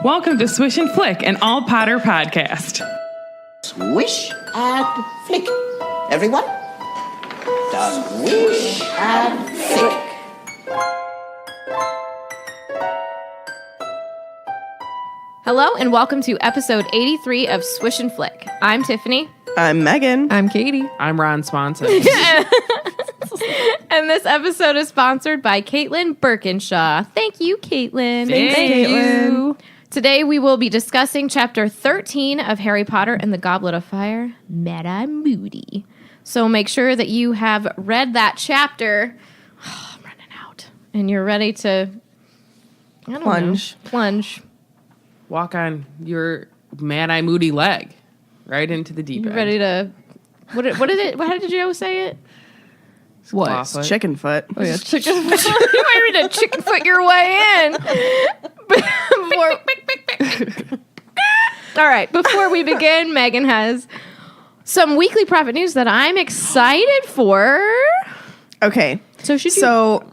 Welcome to Swish and Flick, an all Potter podcast. Swish and flick. Everyone? Swish and flick. Hello and welcome to episode 83 of Swish and Flick. I'm Tiffany. I'm Megan. I'm Katie. I'm Ron Swanson. And this episode is sponsored by Caitlin Birkinshaw. Thank you, Caitlin. Thanks, Caitlin. Today we will be discussing chapter 13 of Harry Potter and the Goblet of Fire, Moody. So make sure that you have read that chapter. Oh, I'm running out. And you're ready to plunge. Walk on your Mad-Eye Moody leg right into the deep You're end. ready to... How did you always say it? What? Clawfoot. Chicken foot. Oh yeah, chicken. You might ready to chicken foot your way in. All right, before we begin, Megan has some weekly profit news that I'm excited for. Okay. So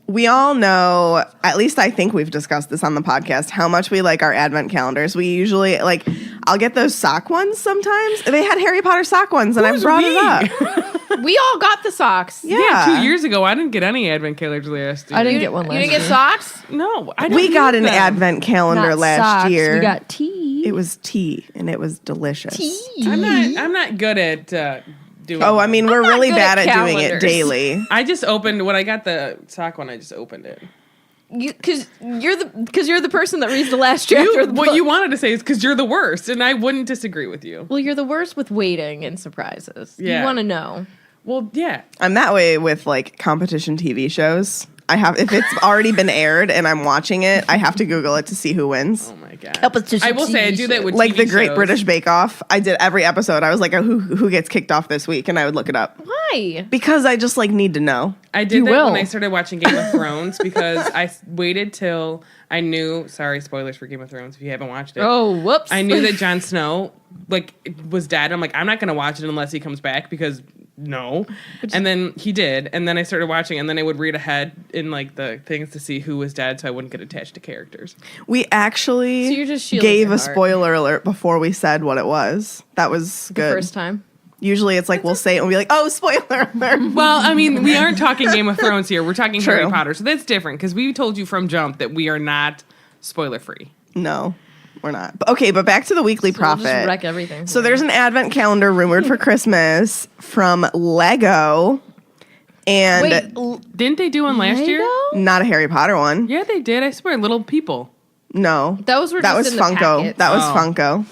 we all know, at least I think we've discussed this on the podcast, how much we like our advent calendars. We usually, I'll get those sock ones sometimes. They had Harry Potter sock ones, and I brought it up. We all got the socks. Yeah. 2 years ago, I didn't get any advent calendars last year. I didn't get one You last didn't year. get socks? No, I don't We got need an them. advent calendar Not last socks. year. We got tea. It was tea, and it was delicious. I'm not good at doing Oh, I mean, we're not really good bad at at doing it calendars. daily. I just opened, when I got the sock one, I just opened it. Because you're the person that reads the last chapter of the What book. you wanted to say is because you're the worst, and I wouldn't disagree with you. Well, you're the worst with waiting and surprises. Yeah. You want to know. Well, yeah. I'm that way with competition TV shows. If it's already been aired and I'm watching it, I have to Google it to see who wins. Oh my god. Competition I will say I TV do that with Like TV the Great shows. British Bake Off. I did every episode. I was like, who gets kicked off this week? And I would look it up. Why? Because I just need to know. I did that will. when I started watching Game of Thrones because I waited till I knew. Sorry, spoilers for Game of Thrones if you haven't watched it. Oh, whoops. I knew that Jon Snow was dead. I'm like, I'm not gonna watch it unless he comes back because no. And then he did, and then I started watching, and then I would read ahead in the things to see who was dead, so I wouldn't get attached to characters. We actually So you're just shielding gave your a heart. spoiler alert before we said what it was. That was the good. first time. Usually it's we'll say it and we'll be like, oh, spoiler alert. Well, I mean, we aren't talking Game of Thrones here. We're talking True. Harry Potter, so that's different because we told you from jump that we are not spoiler free. No, we're not. Okay, but back to the weekly We'll profit. just wreck everything. So there's an advent calendar rumored for Christmas from Lego, and Wait, Didn't they do one last year? Lego? not a Harry Potter one. Yeah, they did. I swear, little people. No, Those were that just was in the Funko. packets. That was Oh. Funko.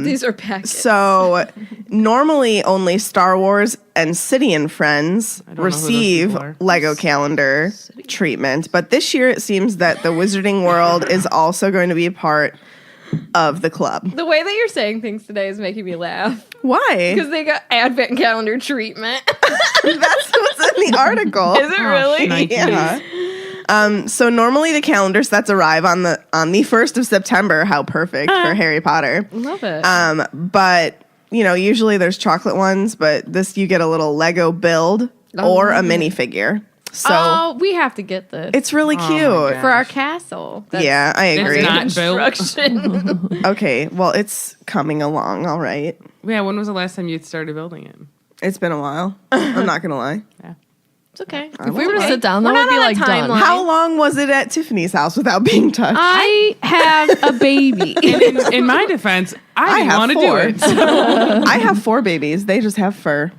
These are packets. So normally only Star Wars and City and Friends don't know who those receive people are. Lego calendar treatment, but this year it seems that the Wizarding World is also going to be a part of the club. The way that you're saying things today is making me laugh. Why? Because they got advent calendar treatment. That's what's in the article. Is it really? Nikes. Yeah. So normally the calendar sets arrive on the 1st of September. How perfect for Harry Potter. Love it. But usually there's chocolate ones, but this you get a little Lego build or a minifigure. So we have to get this it's really cute. God. for our castle. That's Yeah, I agree. It's not built. construction. Okay, well, it's coming along. All right. Yeah, when was the last time you started building it? It's been a while. I'm not gonna lie. It's okay. If we were to sit down, We're that would not be on a done. timeline. How long was it at Tiffany's house without being touched? I have a baby. In my defense, I didn't have want to do 4. it. So. I have 4 babies. They just have fur.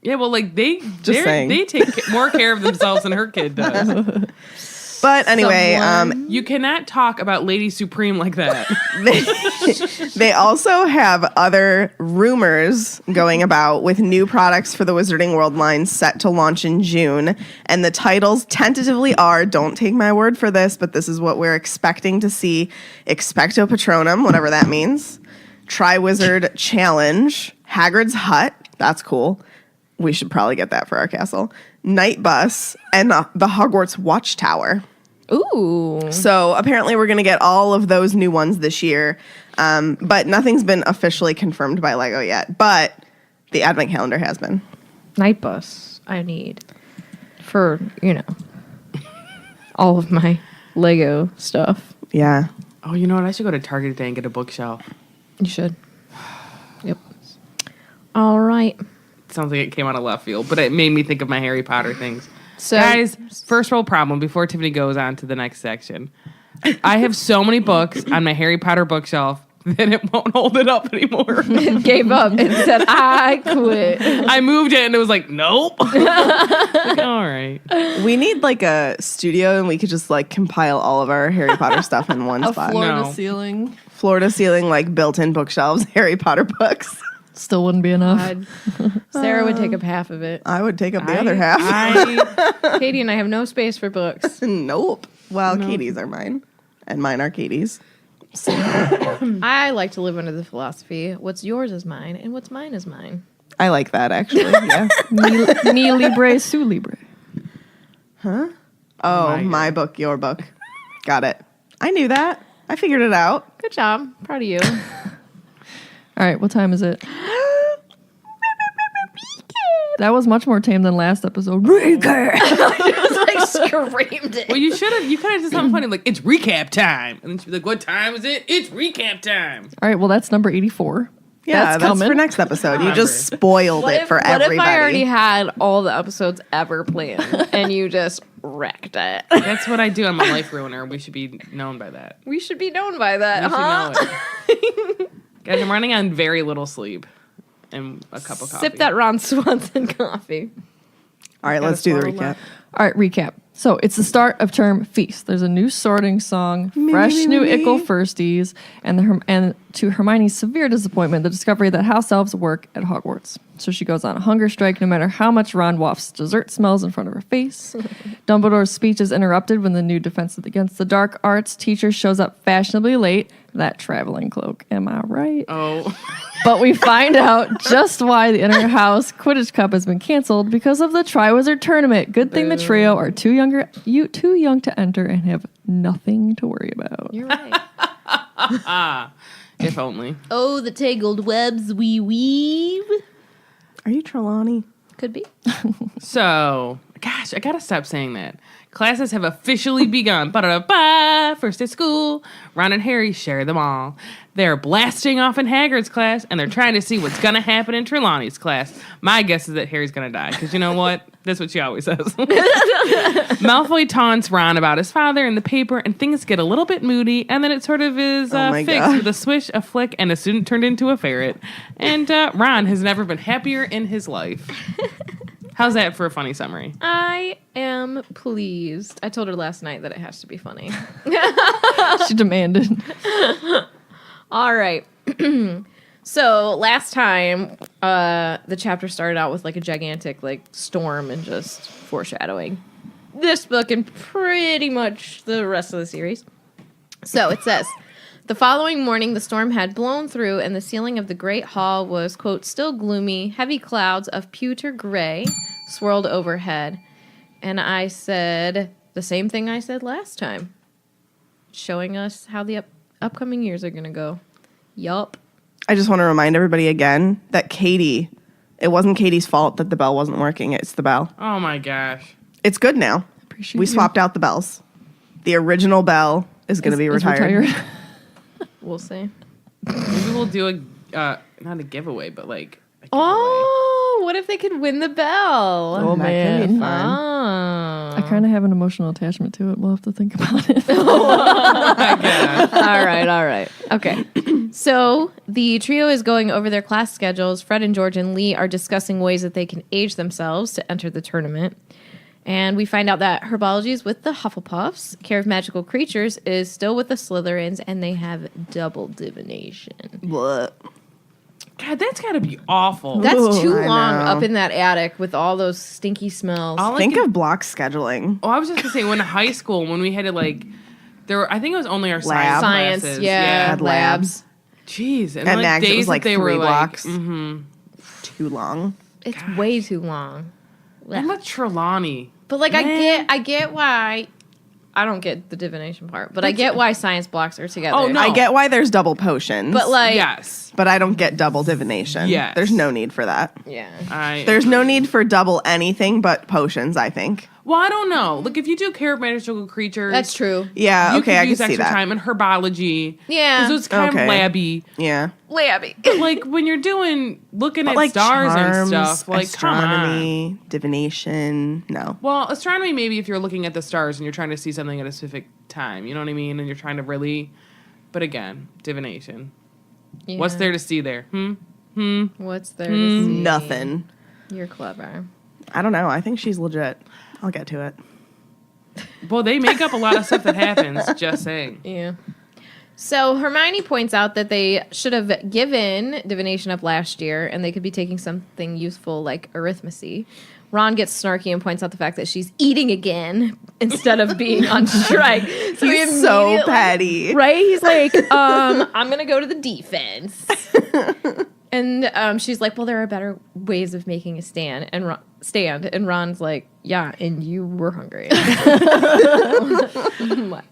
Yeah, well, they saying. they take more care of themselves than her kid does. But anyway, You cannot talk about Lady Supreme like that. they also have other rumors going about with new products for the Wizarding World line set to launch in June. And the titles tentatively are, don't take my word for this, but this is what we're expecting to see. Expecto Patronum, whatever that means. Triwizard Challenge. Hagrid's Hut. That's cool. We should probably get that for our castle. Night Bus. And the Hogwarts Watchtower. Ooh. So apparently we're going to get all of those new ones this year. But nothing's been officially confirmed by Lego yet. But the advent calendar has been. Night bus I need for, all of my Lego stuff. Yeah. Oh, you know what? I should go to Target today and get a bookshelf. You should. Yep. All right. Sounds like it came out of left field, but it made me think of my Harry Potter things. So, Guys, first world problem before Tiffany goes on to the next section. I have so many books on my Harry Potter bookshelf that it won't hold it up anymore. Gave up and said, I quit. I moved it and it was like, nope. Like, all right. We need like a studio and we could just like compile all of our Harry Potter stuff in one A spot. floor No. to ceiling. Floor to ceiling, like built-in bookshelves, Harry Potter books. Still wouldn't be enough. Sarah would take up half of it. I would take up the other half. Katie and I have no space for books. Nope. Well, Katie's are mine. And mine are Katie's. I like to live under the philosophy, what's yours is mine, and what's mine is mine. I like that, actually. Yeah. Mi libre, su libre. Oh, my book, your book. Got it. I knew that. I figured it out. Good job. Proud of you. All right, what time is it? That was much more tame than last episode. I screamed it. Well, you should have. You could have done something funny like, it's recap time. And then she'd be like, what time is it? It's recap time. All right, well, that's number 84. Yeah, that's coming. for next episode. You just spoiled it for what everybody. if I already had all the episodes ever planned and you just wrecked it? That's what I do. I'm a life ruiner. We should be known by that. We should be known by that, We should huh? know it. Guys, I'm running on very little sleep and a cup of coffee. Sip that Ron Swanson coffee. All right, let's do the recap. All right, recap. So it's the start of term feast. There's a new sorting song, fresh new ickle firsties, and to Hermione's severe disappointment, the discovery that house elves work at Hogwarts. So she goes on a hunger strike no matter how much Ron wafts dessert smells in front of her face. Dumbledore's speech is interrupted when the new Defense Against the Dark Arts teacher shows up fashionably late. That traveling cloak, am I right? Oh. But we find out just why the Inter-House Quidditch Cup has been canceled because of the Triwizard Tournament. Good thing the trio are too young to enter and have nothing to worry about. You're right. If only. Oh, the tangled webs we weave. Are you Trelawney? Could be. So, gosh, I gotta stop saying that. Classes have officially begun. Ba-da-da-ba! First at school. Ron and Harry share them all. They're blasting off in Hagrid's class, and they're trying to see what's gonna happen in Trelawney's class. My guess is that Harry's gonna die, because you know what? That's what she always says. Malfoy taunts Ron about his father in the paper, and things get a little bit moody, and then it sort of is my fixed God. with a swish, a flick, and a student turned into a ferret. And Ron has never been happier in his life. How's that for a funny summary? I am pleased. I told her last night that it has to be funny. She demanded. All right. So last time, the chapter started out with like a gigantic like storm and just foreshadowing this book and pretty much the rest of the series. So it says, the following morning, the storm had blown through and the ceiling of the great hall was, quote, still gloomy. Heavy clouds of pewter gray swirled overhead. And I said the same thing I said last time, showing us how the upcoming years are going to go. Yup. I just want to remind everybody again that it wasn't Katie's fault that the bell wasn't working. It's the bell. Oh my gosh. It's good now. Appreciate We you. swapped out the bells. The original bell is going to be Is retired. We'll see. Maybe we'll do not a giveaway, but like a giveaway. Oh, what if they could win the bell? Oh, That can be man. fun. Oh. I kind of have an emotional attachment to it. We'll have to think about it. All right. Okay. So the trio is going over their class schedules. Fred and George and Lee are discussing ways that they can age themselves to enter the tournament. And we find out that herbology is with the Hufflepuffs, care of magical creatures is still with the Slytherins, and they have double divination. Blech. God, that's gotta be awful. That's too I long know. up in that attic with all those stinky smells. All I Think can- of block scheduling. Oh, I was just gonna say, when in high school, when we had to like, I think it was only our Lab. Science, classes. yeah, Had labs. Jeez, and At like Max, it days was like that they 3 were blocks. like, Too long. It's way too long. I'm a Trelawney. But like Man. I get why I don't get the divination part, but I get why science blocks are together. Oh, no. I get why there's double potions. But like Yes, but I don't get double divination. Yes. There's no need for that. yeah. I. There's no need for double anything but potions, I think. Well, I don't know. Like, if you do care of magical creatures, That's true. Yeah, You okay, could I can use see extra that. time in herbology. Yeah. because it's kind Okay. of labby. Yeah. Labby. Like when you're looking But at like stars charms, and stuff, like come on. astronomy, divination, no. Well, astronomy maybe if you're looking at the stars and you're trying to see something at a specific time, you know what I mean, and you're trying to really. But again, divination. What's there to see there? What's there to see? Nothing. You're clever. I don't know. I think she's legit. I'll get to it. Well, they make up a lot of stuff that happens. Just saying. Yeah. So Hermione points out that they should have given divination up last year, and they could be taking something useful like arithmetic. Ron gets snarky and points out the fact that she's eating again instead of being on strike. So he He's so immediately- petty. Right? He's like, I'm going to go to the defense. And she's like, well, there are better ways of making a stand. And Ron's like, yeah, and you were hungry. What?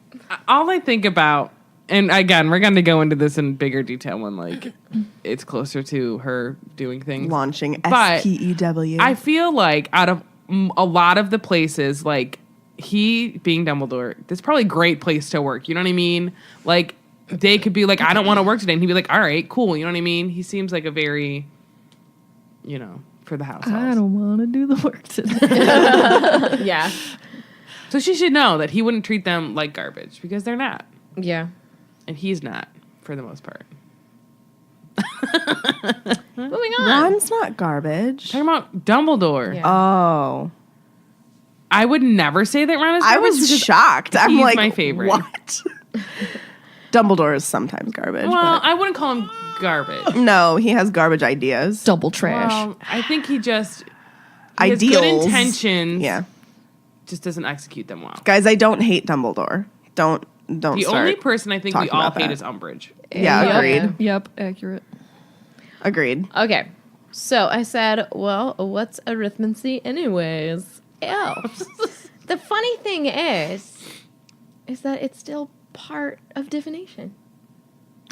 All I think about, and again, we're going to go into this in bigger detail when like it's closer to her doing things. Launching But SPEW. I feel like out of a lot of the places, like he being Dumbledore, that's probably a great place to work. You know what I mean? Like they could be like, I don't want to work today, and he'd be like, all right, cool. You know what I mean? He seems like a very, for the house. I don't want to do the work today. Yeah. So she should know that he wouldn't treat them like garbage because they're not, Yeah. and he's not for the most part. Moving on. Ron's not garbage. Talking about Dumbledore. Yeah. Oh. I would never say that Ron is I garbage was because shocked. I'm he's like, my favorite. What? Dumbledore is sometimes garbage. Well, but I wouldn't call him garbage. no, he has garbage ideas. Double trash. I think he just he has Ideals. good intentions. Yeah. Just doesn't execute them well. Guys, I don't hate Dumbledore. Don't The start. only person I think we talking all about hate that. is Umbridge. Yeah, Yeah. agreed. Yep, accurate. Agreed. Okay. So I said, well, what's arithmancy anyways? Ew. The funny thing is that it's still part of divination.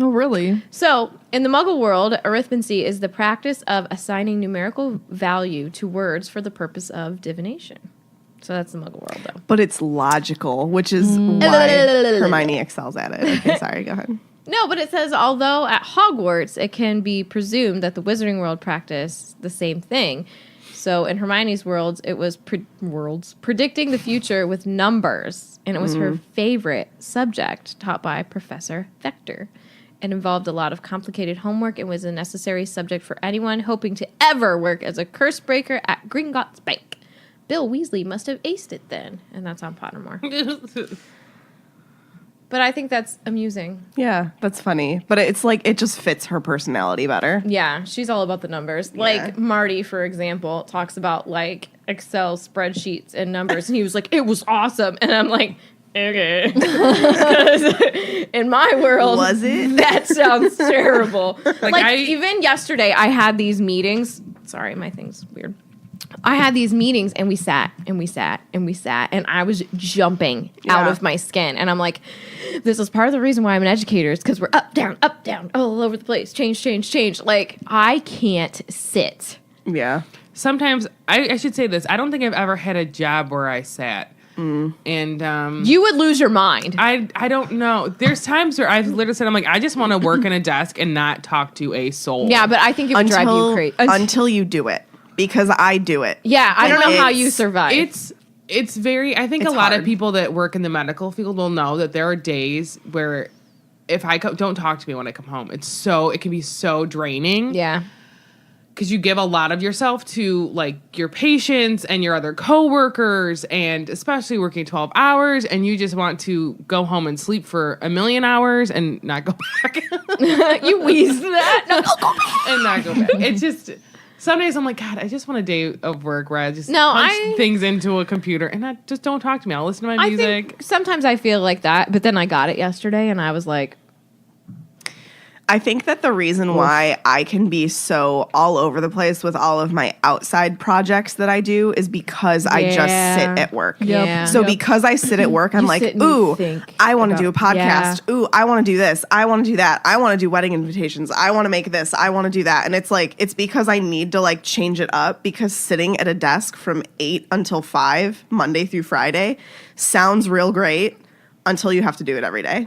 Oh, really? So, in the Muggle world, arithmancy is the practice of assigning numerical value to words for the purpose of divination. So that's the Muggle world, though. But it's logical, which is why Hermione excels at it. Okay, sorry, go ahead. No, but it says, although at Hogwarts, it can be presumed that the Wizarding world practiced the same thing. So in Hermione's worlds, it was predicting the future with numbers. And it was her favorite subject, taught by Professor Vector. It involved a lot of complicated homework and was a necessary subject for anyone hoping to ever work as a curse breaker at Gringotts Bank. Bill Weasley must have aced it then. And that's on Pottermore. But I think that's amusing. Yeah, that's funny. But it's like, it just fits her personality better. Yeah, she's all about the numbers. Yeah. Like Marty, for example, talks about like Excel spreadsheets and numbers, and he was like, "It was awesome," and I'm like, "Okay," because in my world, Was it? That sounds terrible. like I- even yesterday, I had these meetings. Sorry, my thing's weird. I had these meetings and we sat and we sat and we sat and I was jumping out Yeah. of my skin. And I'm like, this is part of the reason why I'm an educator is because we're up, down, all over the place. Change. Like, I can't sit. Yeah. Sometimes I should say this. I don't think I've ever had a job where I sat. And You would lose your mind. I don't know. There's times where I've literally said, I'm like, I just want to work in a desk and not talk to a soul. Yeah, but I think it would drive you crazy. Until you do it. Because I do it. Yeah, I don't know how you It's- survive. It's very, I think It's a lot hard. of people that work in the medical field will know that there are days where if I don't talk to me when I come home, it can be so draining. yeah. Because you give a lot of yourself to like your patients and your other coworkers, and especially working 12 hours, and you just want to go home and sleep for a million hours and not go back. You wheezed that. No, go back. And not go back. It's just some days I'm like, God, I just want a day of work where I just No, punch things into a computer and I just don't talk to me. I'll listen to my I music. think sometimes I feel like that, but then I got it yesterday and I was like, I think that the reason why I can be so all over the place with all of my outside projects that I do is because I just sit at work. Yeah. So because I sit at work, I'm You like, sit and you ooh, think I want to do a about- podcast. Ooh, I want to do this. I want to do that. I want to do wedding invitations. I want to make this. I want to do that. And it's like, it's because I need to like change it up because sitting at a desk from 8 until 5, Monday through Friday, sounds real great until you have to do it every day.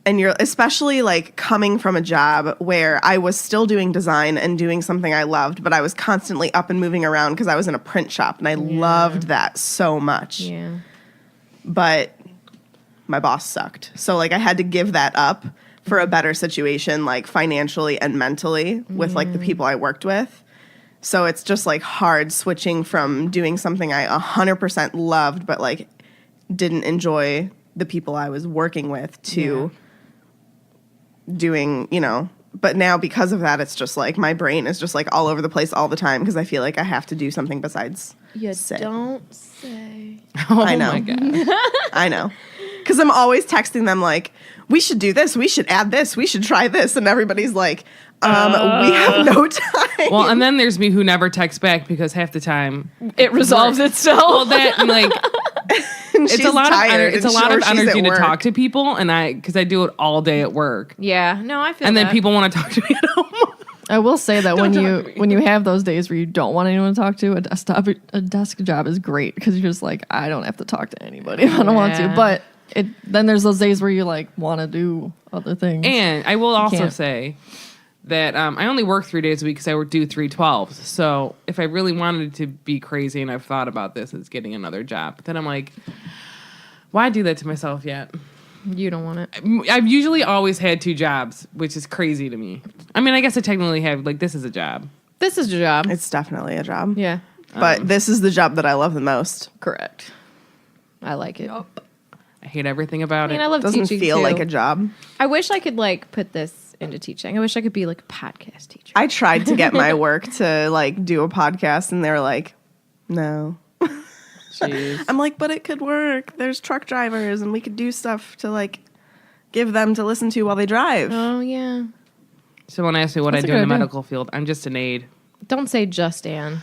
And you're especially like coming from a job where I was still doing design and doing something I loved, but I was constantly up and moving around because I was in a print shop and I loved that so much. Yeah. But my boss sucked. So like I had to give that up for a better situation, like financially and mentally with like the people I worked with. So it's just like hard switching from doing something I 100% loved, but like didn't enjoy the people I was working with to doing, you know, but now because of that, it's just like my brain is just like all over the place all the time because I feel like I have to do something besides You sit. don't say. I know. Oh my God. I know. Because I'm always texting them like, we should do this, we should add this, we should try this. And everybody's like, we have no time. Well, and then there's me who never texts back because half the time It resolves itself. well that and like And it's a lot of tired it's a and lot sure of she's energy at to work. talk to people, and because I do it all day at work, Yeah. No, I feel and then that. people want to talk to me at home. I will say that Don't talk to me. when you have those days where you don't want anyone to talk to, a desk job is great because you're just like, I don't have to talk to anybody if I don't want to. Yeah. But then there's those days where you like want to do other things. And I will also can't. say that I only work 3 days a week because I would do 3/12s. So if I really wanted to be crazy, and I've thought about this, it's getting another job. But then I'm like, why do that to myself yet? You don't want it. I've usually always had 2 jobs, which is crazy to me. I mean, I guess I technically have, like, this is a job. This is your job. It's definitely a job. Yeah. But this is the job that I love the most. Correct. I like it. I hate everything about I mean, it. I love Doesn't teaching feel too. like a job. I wish I could like put this into teaching. I wish I could be like a podcast teacher. I tried to get my work to like do a podcast and they're like, no. Jeez. I'm like, but it could work. There's truck drivers and we could do stuff to like give them to listen to while they drive. Oh yeah. Someone asked me what That's I a do in the good idea. medical field. I'm just an aide. Don't say just Anne.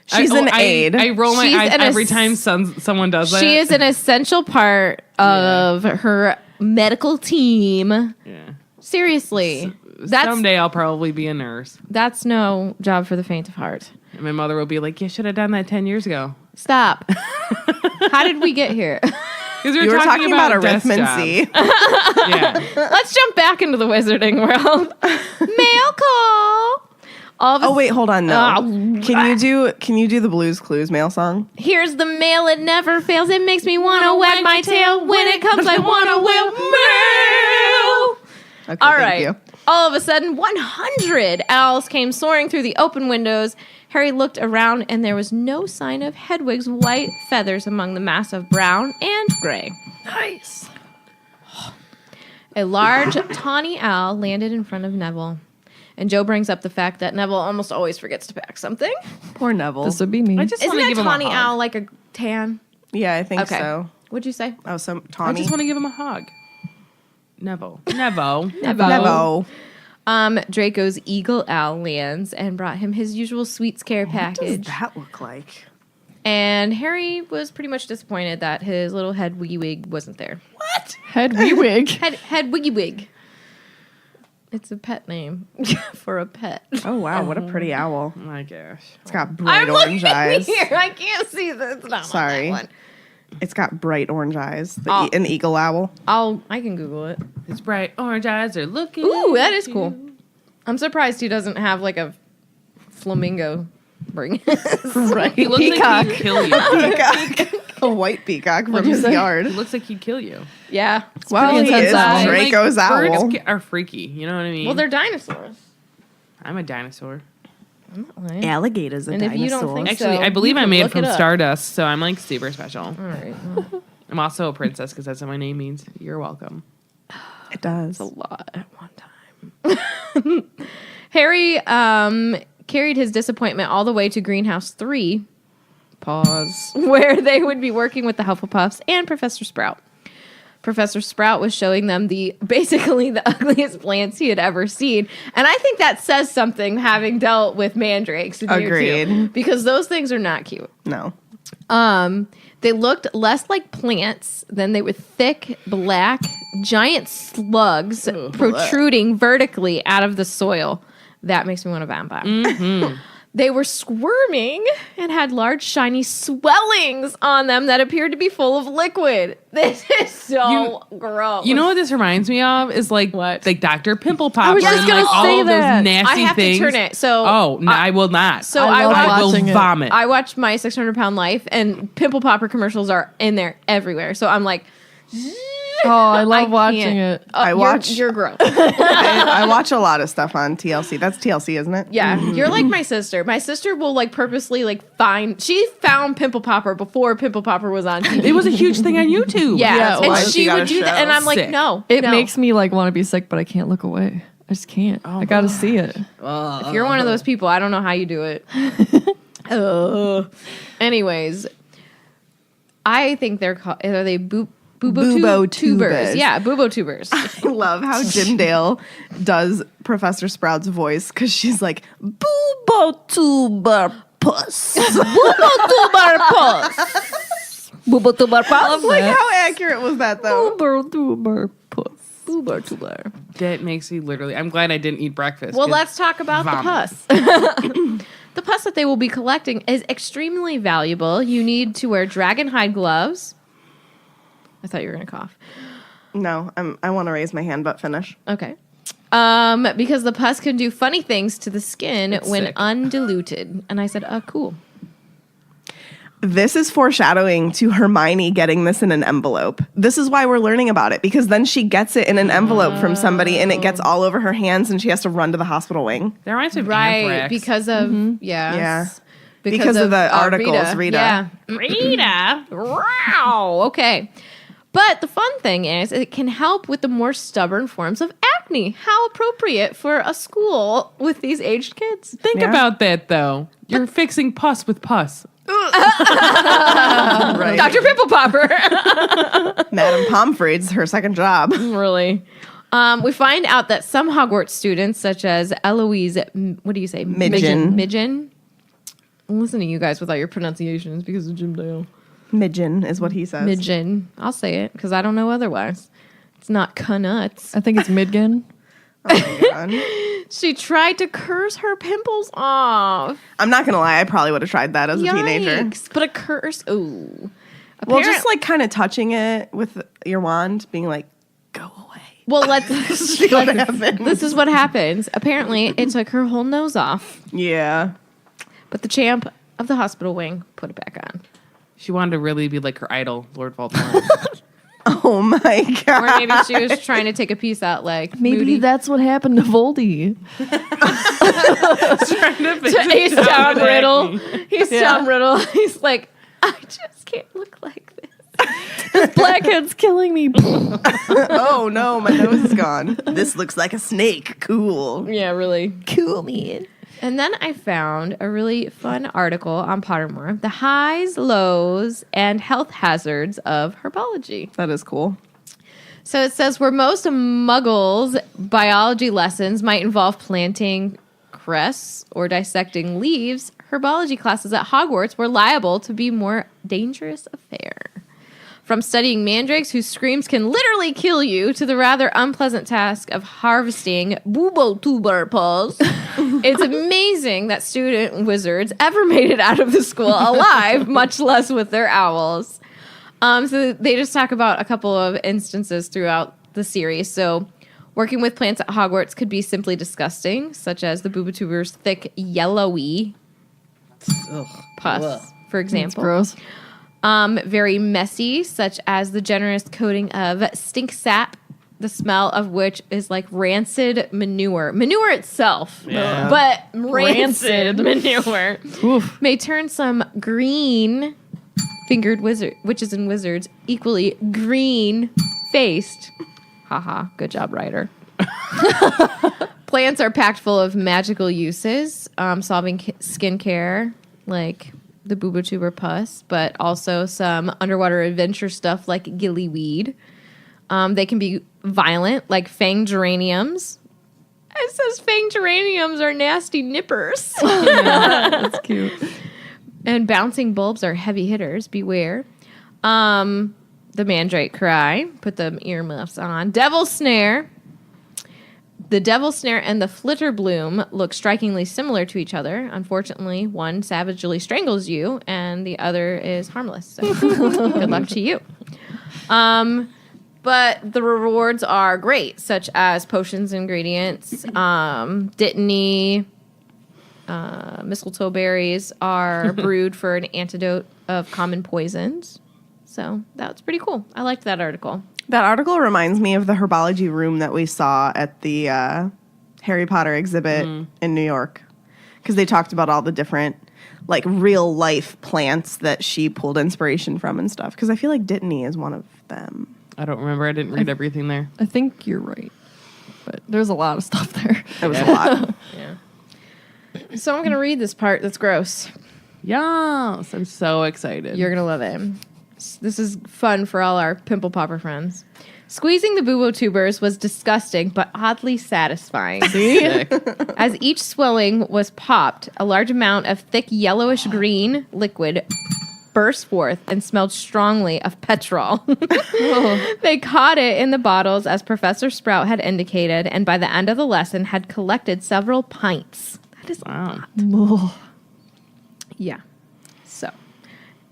She's an aide. I roll my She's eyes an every ass- time someone does that. She is an essential part of her medical team. Yeah. Seriously. That's Someday I'll probably be a nurse. that's no job for the faint of heart. And my mother will be like, you should have done that 10 years ago. Stop. How did we get here? Because You were talking about desk arithmancy. jobs. Yeah. Let's jump back into the wizarding world. Mail call. All of a Oh wait, hold on. No. Oh, Can you do the Blues Clues mail song? Here's the mail, it never fails. It makes me want to wag my tail. When it comes, I want to will mail. Okay, All thank right. you. All of a sudden, 100 owls came soaring through the open windows. Harry looked around, and there was no sign of Hedwig's white feathers among the mass of brown and gray. Nice. A large tawny owl landed in front of Neville. And Joe brings up the fact that Neville almost always forgets to pack something. Poor Neville. This would be me. I just Isn't want to a give him tawny a hug. owl like a tan? Yeah, I think Okay. so. What'd you say? Oh, so I Tawny. just want to give him a hug. Nevo. Nevo. Draco's eagle owl lands and brought him his usual sweets care What does package. that look like? And Harry was pretty much disappointed that his little head wiggy wig wasn't there. Head wee wig. Head wiggy wig. It's a pet name for a pet. Oh wow, what a pretty owl. Oh my gosh. It's got bright orange eyes. Here, I can't see this. It's not Sorry. on that one. It's got bright orange eyes. Oh. An eagle owl. I can Google it. His bright orange eyes are looking. Ooh, that at is cool. you. I'm surprised he doesn't have like a flamingo ring. Right. He looks Peacock. like he'd kill you. Peacock. A white peacock from his yard. He looks like he'd kill you. Yeah. Well, he intense is eyes. Draco's Like, owl. Birds are freaky. You know what I mean? Well, they're dinosaurs. I'm a dinosaur. I'm not lying. Alligator's a And if dinosaur. you don't think Actually, So, I believe you I'm can made look from it up. stardust, so I'm like super special. All right. Well, I'm also a princess because that's what my name means. You're welcome. It does. a lot at one time. Harry carried his disappointment all the way to Greenhouse 3. Pause. Where they would be working with the Hufflepuffs and Professor Sprout. Professor Sprout was showing them basically the ugliest plants he had ever seen. And I think that says something, having dealt with mandrakes in year 2. Agreed. Because those things are not cute. No. They looked less like plants than they were thick, black, giant slugs protruding vertically out of the soil. That makes me want to vomit. Mm-hmm. They were squirming and had large, shiny swellings on them that appeared to be full of liquid. This is so gross. You know what this reminds me of is like What? like Dr. Pimple Popper was just and gonna like all say of that. those nasty I have things. to turn it. So I will not. So I love I will watching it. vomit. I watched My 600-Pound Life, and Pimple Popper commercials are in there everywhere. So I'm like, Oh, I love watching can't. it. I watch- You're gross. I watch a lot of stuff on TLC. That's TLC, isn't it? Yeah, you're like my sister. My sister will like purposely like find. She found Pimple Popper before Pimple Popper was on TV. It was a huge thing on YouTube. Yeah, Yeah, it and was. she You would gotta do that, show. and I'm like, Sick. no, It no. makes me like want to be sick, but I can't look away. I just can't. I gotta see it. If you're one of those people, I don't know how you do it. Anyways, I think they're called. Are they Bubo tubers? tubers. Yeah, bubo tubers. I love how Jim Dale does Professor Sprout's voice because she's like, Boobo tuber puss. Bubo tuber puss. Like, how accurate was that, though? Bubo tuber. That makes me literally. I'm glad I didn't eat breakfast. Well, 'cause let's talk about vomit. the pus. The pus that they will be collecting is extremely valuable. You need to wear dragon hide gloves. I thought you were going to cough. No, I want to raise my hand, but finish. Okay. Because the pus can do funny things to the skin when sick. undiluted. And I said, cool. This is foreshadowing to Hermione getting this in an envelope. This is why we're learning about it, because then she gets it in an envelope from somebody and it gets all over her hands and she has to run to the hospital wing. That reminds me of Right. anthrax. Because of, Yeah. Because of the articles, Rita. Yeah. Rita. Wow. Okay. But the fun thing is it can help with the more stubborn forms of acne. How appropriate for a school with these aged kids. Think Yeah. about that though. You're fixing pus with pus. Right. Dr. Pimple Popper. Madam Pomfrey's her second job. Really. We find out that some Hogwarts students, such as Eloise, what do you say? Midgen. Midgen. I'm listening to you guys with all your pronunciations because of Jim Dale. Midgen is what he says. Midgen. I'll say it because I don't know otherwise. It's not nuts. I think it's Midgen. Oh my God. She tried to curse her pimples off. I'm not going to lie. I probably would have tried that as a teenager. Yikes. But a curse. Ooh. Well, just like kind of touching it with your wand, being like, go away. Well, let's See what happens. this is what happens. Apparently, it took her whole nose off. Yeah. But the champ of the hospital wing put it back on. She wanted to really be like her idol, Lord Voldemort. Oh my God. Or maybe she was trying to take a piece out like Maybe Moody. that's what happened to Voldy. He's Tom Riddle. He's Tom Riddle. He's like, I just can't look like this. Blackhead's killing me. Oh no, my nose is gone. This looks like a snake. Cool. Yeah, really. Cool, man. And then I found a really fun article on Pottermore, the highs, lows, and health hazards of herbology. That is cool. So it says where most muggles' biology lessons might involve planting cress or dissecting leaves, herbology classes at Hogwarts were liable to be more dangerous affair. From studying mandrakes whose screams can literally kill you to the rather unpleasant task of harvesting bubo tuber pus, it's amazing that student wizards ever made it out of the school alive, much less with their owls. So they just talk about a couple of instances throughout the series. So working with plants at Hogwarts could be simply disgusting, such as the Bubatuber's thick, yellowy pus, for It's example. gross. Very messy, such as the generous coating of stink sap, the smell of which is like rancid manure. Manure itself, but rancid manure Oof. may turn some green fingered witches and wizards equally green faced. Haha, good job, writer. Plants are packed full of magical uses, solving skincare like the Bubatuber pus, but also some underwater adventure stuff like gillyweed. They can be violent, like fanged geraniums. It says fanged geraniums are nasty nippers. That's cute. And bouncing bulbs are heavy hitters. Beware. The mandrake cry. Put the earmuffs on. Devil snare. The devil snare and the flitter bloom look strikingly similar to each other. Unfortunately, one savagely strangles you, and the other is harmless. So good luck to you. But the rewards are great, such as potions ingredients, dittany, mistletoe berries are brewed for an antidote of common poisons. So that's pretty cool. I liked that article. That article reminds me of the herbology room that we saw at the Harry Potter exhibit in New York. Because they talked about all the different, like, real-life plants that she pulled inspiration from and stuff. Because I feel like dittany is one of them. I don't remember. I didn't read everything there. I think you're right. But there's a lot of stuff there. There was a lot. Yeah. So I'm going to read this part that's gross. Yes, I'm so excited. You're going to love it. This is fun for all our pimple popper friends. Squeezing the boo-boo tubers was disgusting, but oddly satisfying. sick. As each swelling was popped, a large amount of thick yellowish green liquid burst forth and smelled strongly of petrol. They caught it in the bottles as Professor Sprout had indicated, and by the end of the lesson had collected several pints. That is Wow. yeah. So,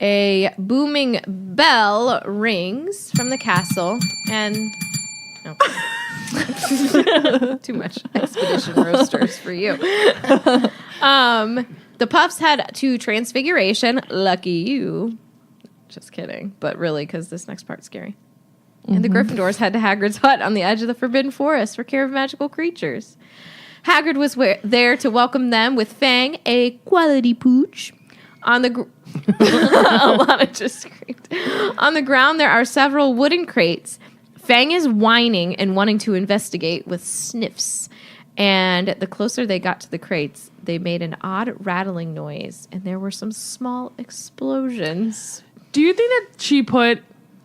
a booming bell rings from the castle, and too much expedition roasters for you. The Puffs had to transfiguration. Lucky you. Just kidding, but really, because this next part's scary. And the Gryffindors head to Hagrid's hut on the edge of the Forbidden Forest for care of magical creatures. Hagrid was there to welcome them with Fang, a quality pooch. On the Alana just screamed. On the ground, there are several wooden crates. Fang is whining and wanting to investigate with sniffs. And the closer they got to the crates, they made an odd rattling noise, and there were some small explosions. Do you think that she put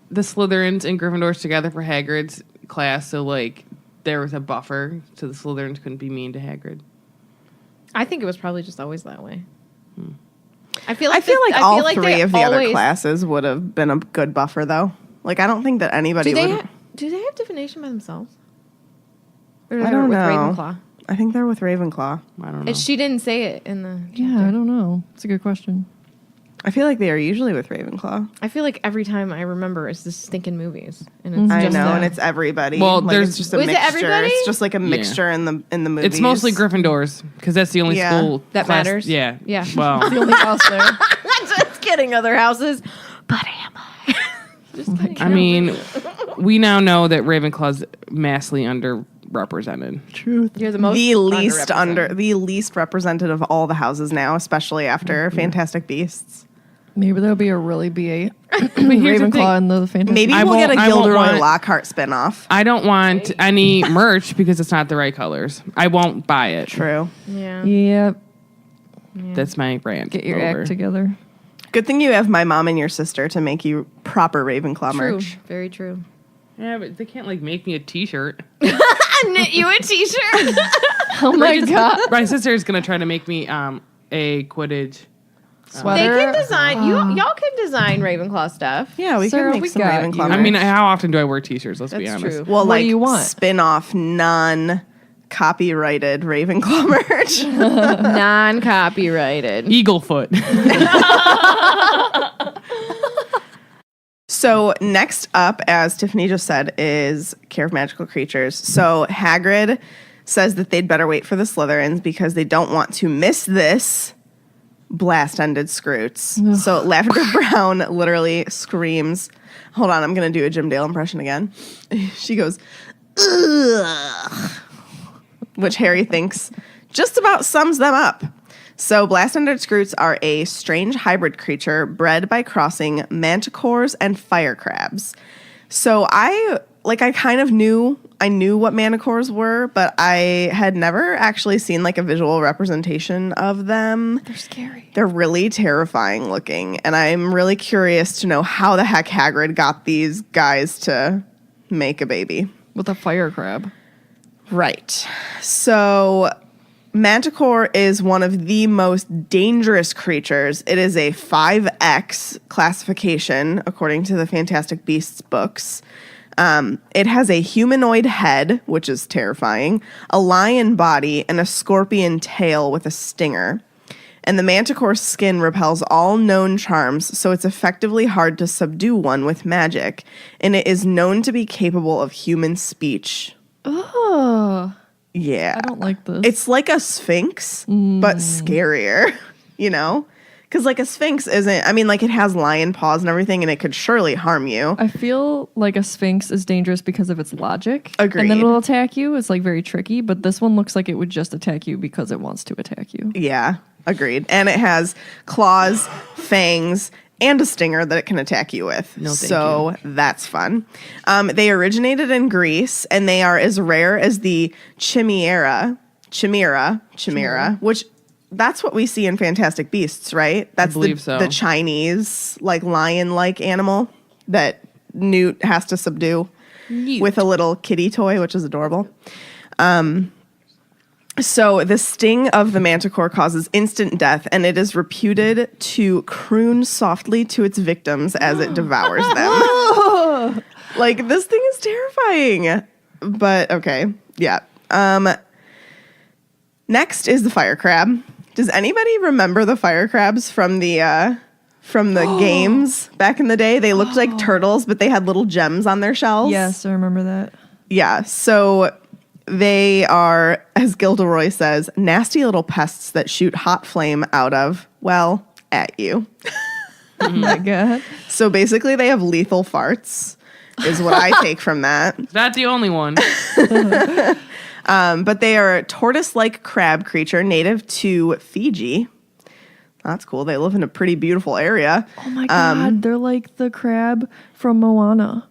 the Slytherins and Gryffindors together for Hagrid's class so, like, there was a buffer so the Slytherins couldn't be mean to Hagrid? I think it was probably just always that way. I I feel like all three of the other classes would have been a good buffer, though. Like, I don't think that anybody would... Do they have divination by themselves? Or I don't with know. Ravenclaw? I think they're with Ravenclaw. I don't know. She didn't say it in the Yeah, I don't know. It's a good question. I feel like they are usually with Ravenclaw. I feel like every time I remember it's the stinking movies. And it's I just know, that. and it's everybody. Well, like, there's- it's just a Was it mixture. everybody? It's just like a mixture in the movies. It's mostly Gryffindors because that's the only Yeah. school That class- matters? Yeah. Yeah. Well, The only house there. Just kidding, other houses. But am I? Just kidding. I mean, we now know that Ravenclaw's massively underrepresented. Truth. You're the most the least underrepresented. the least represented of all the houses now, especially after Fantastic Beasts. Maybe there'll be a really B8 But here's the thing. Ravenclaw in the Fantastic. Maybe I we'll get a won't Gilderoy want- Lockhart spinoff. I don't want any merch because it's not the right colors. I won't buy it. True. Yeah. Yep. That's my brand. Get your Over. act together. Good thing you have my mom and your sister to make you proper Ravenclaw True. merch. Very true. Yeah, but they can't like make me a T-shirt. I knit you a t-shirt. Oh my god. My sister is gonna try to make me a Quidditch. They Sweater. can design. Y'all can design Ravenclaw stuff. Yeah, we Sarah, can make we some got Ravenclaw you. I merch. mean, how often do I wear T-shirts? Let's be That's honest. true. well, What like do you want? spin-off non-copyrighted Ravenclaw merch. Non-copyrighted. Eaglefoot. So next up, as Tiffany just said, is Care of Magical Creatures. So Hagrid says that they'd better wait for the Slytherins because they don't want to miss this blast-ended Scroots. So Lavender Brown literally screams. Hold on, I'm going to do a Jim Dale impression again. She goes, ugh, which Harry thinks just about sums them up. So blast-ended Scroots are a strange hybrid creature bred by crossing manticores and fire crabs. So I kind of knew what manticores were, but I had never actually seen like a visual representation of them. They're scary. They're really terrifying looking, and I'm really curious to know how the heck Hagrid got these guys to make a baby. With a fire crab. Right. So Manticore is one of the most dangerous creatures. It is a 5X classification, according to the Fantastic Beasts books. It has a humanoid head, which is terrifying, a lion body, and a scorpion tail with a stinger. And the Manticore's skin repels all known charms, so it's effectively hard to subdue one with magic. And it is known to be capable of human speech. Oh. Yeah. I don't like this. It's like a sphinx, but scarier, you know? Because like a sphinx isn't, I mean, like it has lion paws and everything, and it could surely harm you. I feel like a sphinx is dangerous because of its logic. Agreed. And then it'll attack you. It's like very tricky, but this one looks like it would just attack you because it wants to attack you. Yeah, agreed. And it has claws, fangs, and a stinger that it can attack you with. No, thank so that's fun. They originated in Greece, and they are as rare as the chimera, which that's what we see in Fantastic Beasts, right? That's the Chinese like lion-like animal that Newt has to subdue with a little kitty toy, which is adorable. So the sting of the manticore causes instant death, and it is reputed to croon softly to its victims as it devours them. Like, this thing is terrifying. But, okay, yeah. Next is the fire crab. Does anybody remember the fire crabs from the games back in the day? They looked like turtles, but they had little gems on their shells. Yes, I remember that. Yeah, so they are, as Gilderoy says, nasty little pests that shoot hot flame out of, well, at you. Oh my God. So basically they have lethal farts, is what I take from that. Not the only one. But they are a tortoise-like crab creature native to Fiji. That's cool. They live in a pretty beautiful area. Oh my God. They're like the crab from Moana.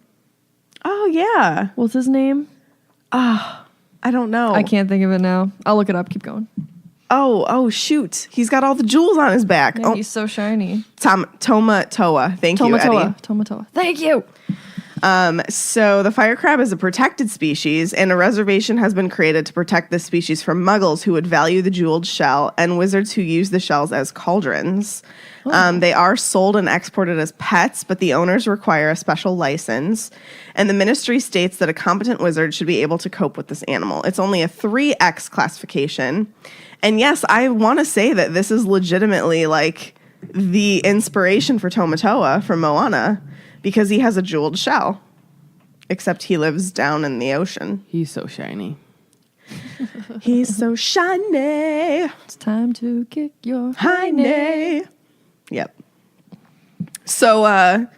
Oh, yeah. What's his name? I don't know. I can't think of it now. I'll look it up. Keep going. Oh, shoot. He's got all the jewels on his back. Yeah, he's so shiny. Tomatoa. Thank you, Eddie. Tomatoa. Thank you. So the fire crab is a protected species, and a reservation has been created to protect this species from muggles who would value the jeweled shell and wizards who use the shells as cauldrons. They are sold and exported as pets, but the owners require a special license. And the ministry states that a competent wizard should be able to cope with this animal. It's only a 3X classification. And yes, I want to say that this is legitimately like the inspiration for Tomatoa from Moana, because he has a jeweled shell, except he lives down in the ocean. He's so shiny. He's so shiny. It's time to kick your Hiney. Yep. So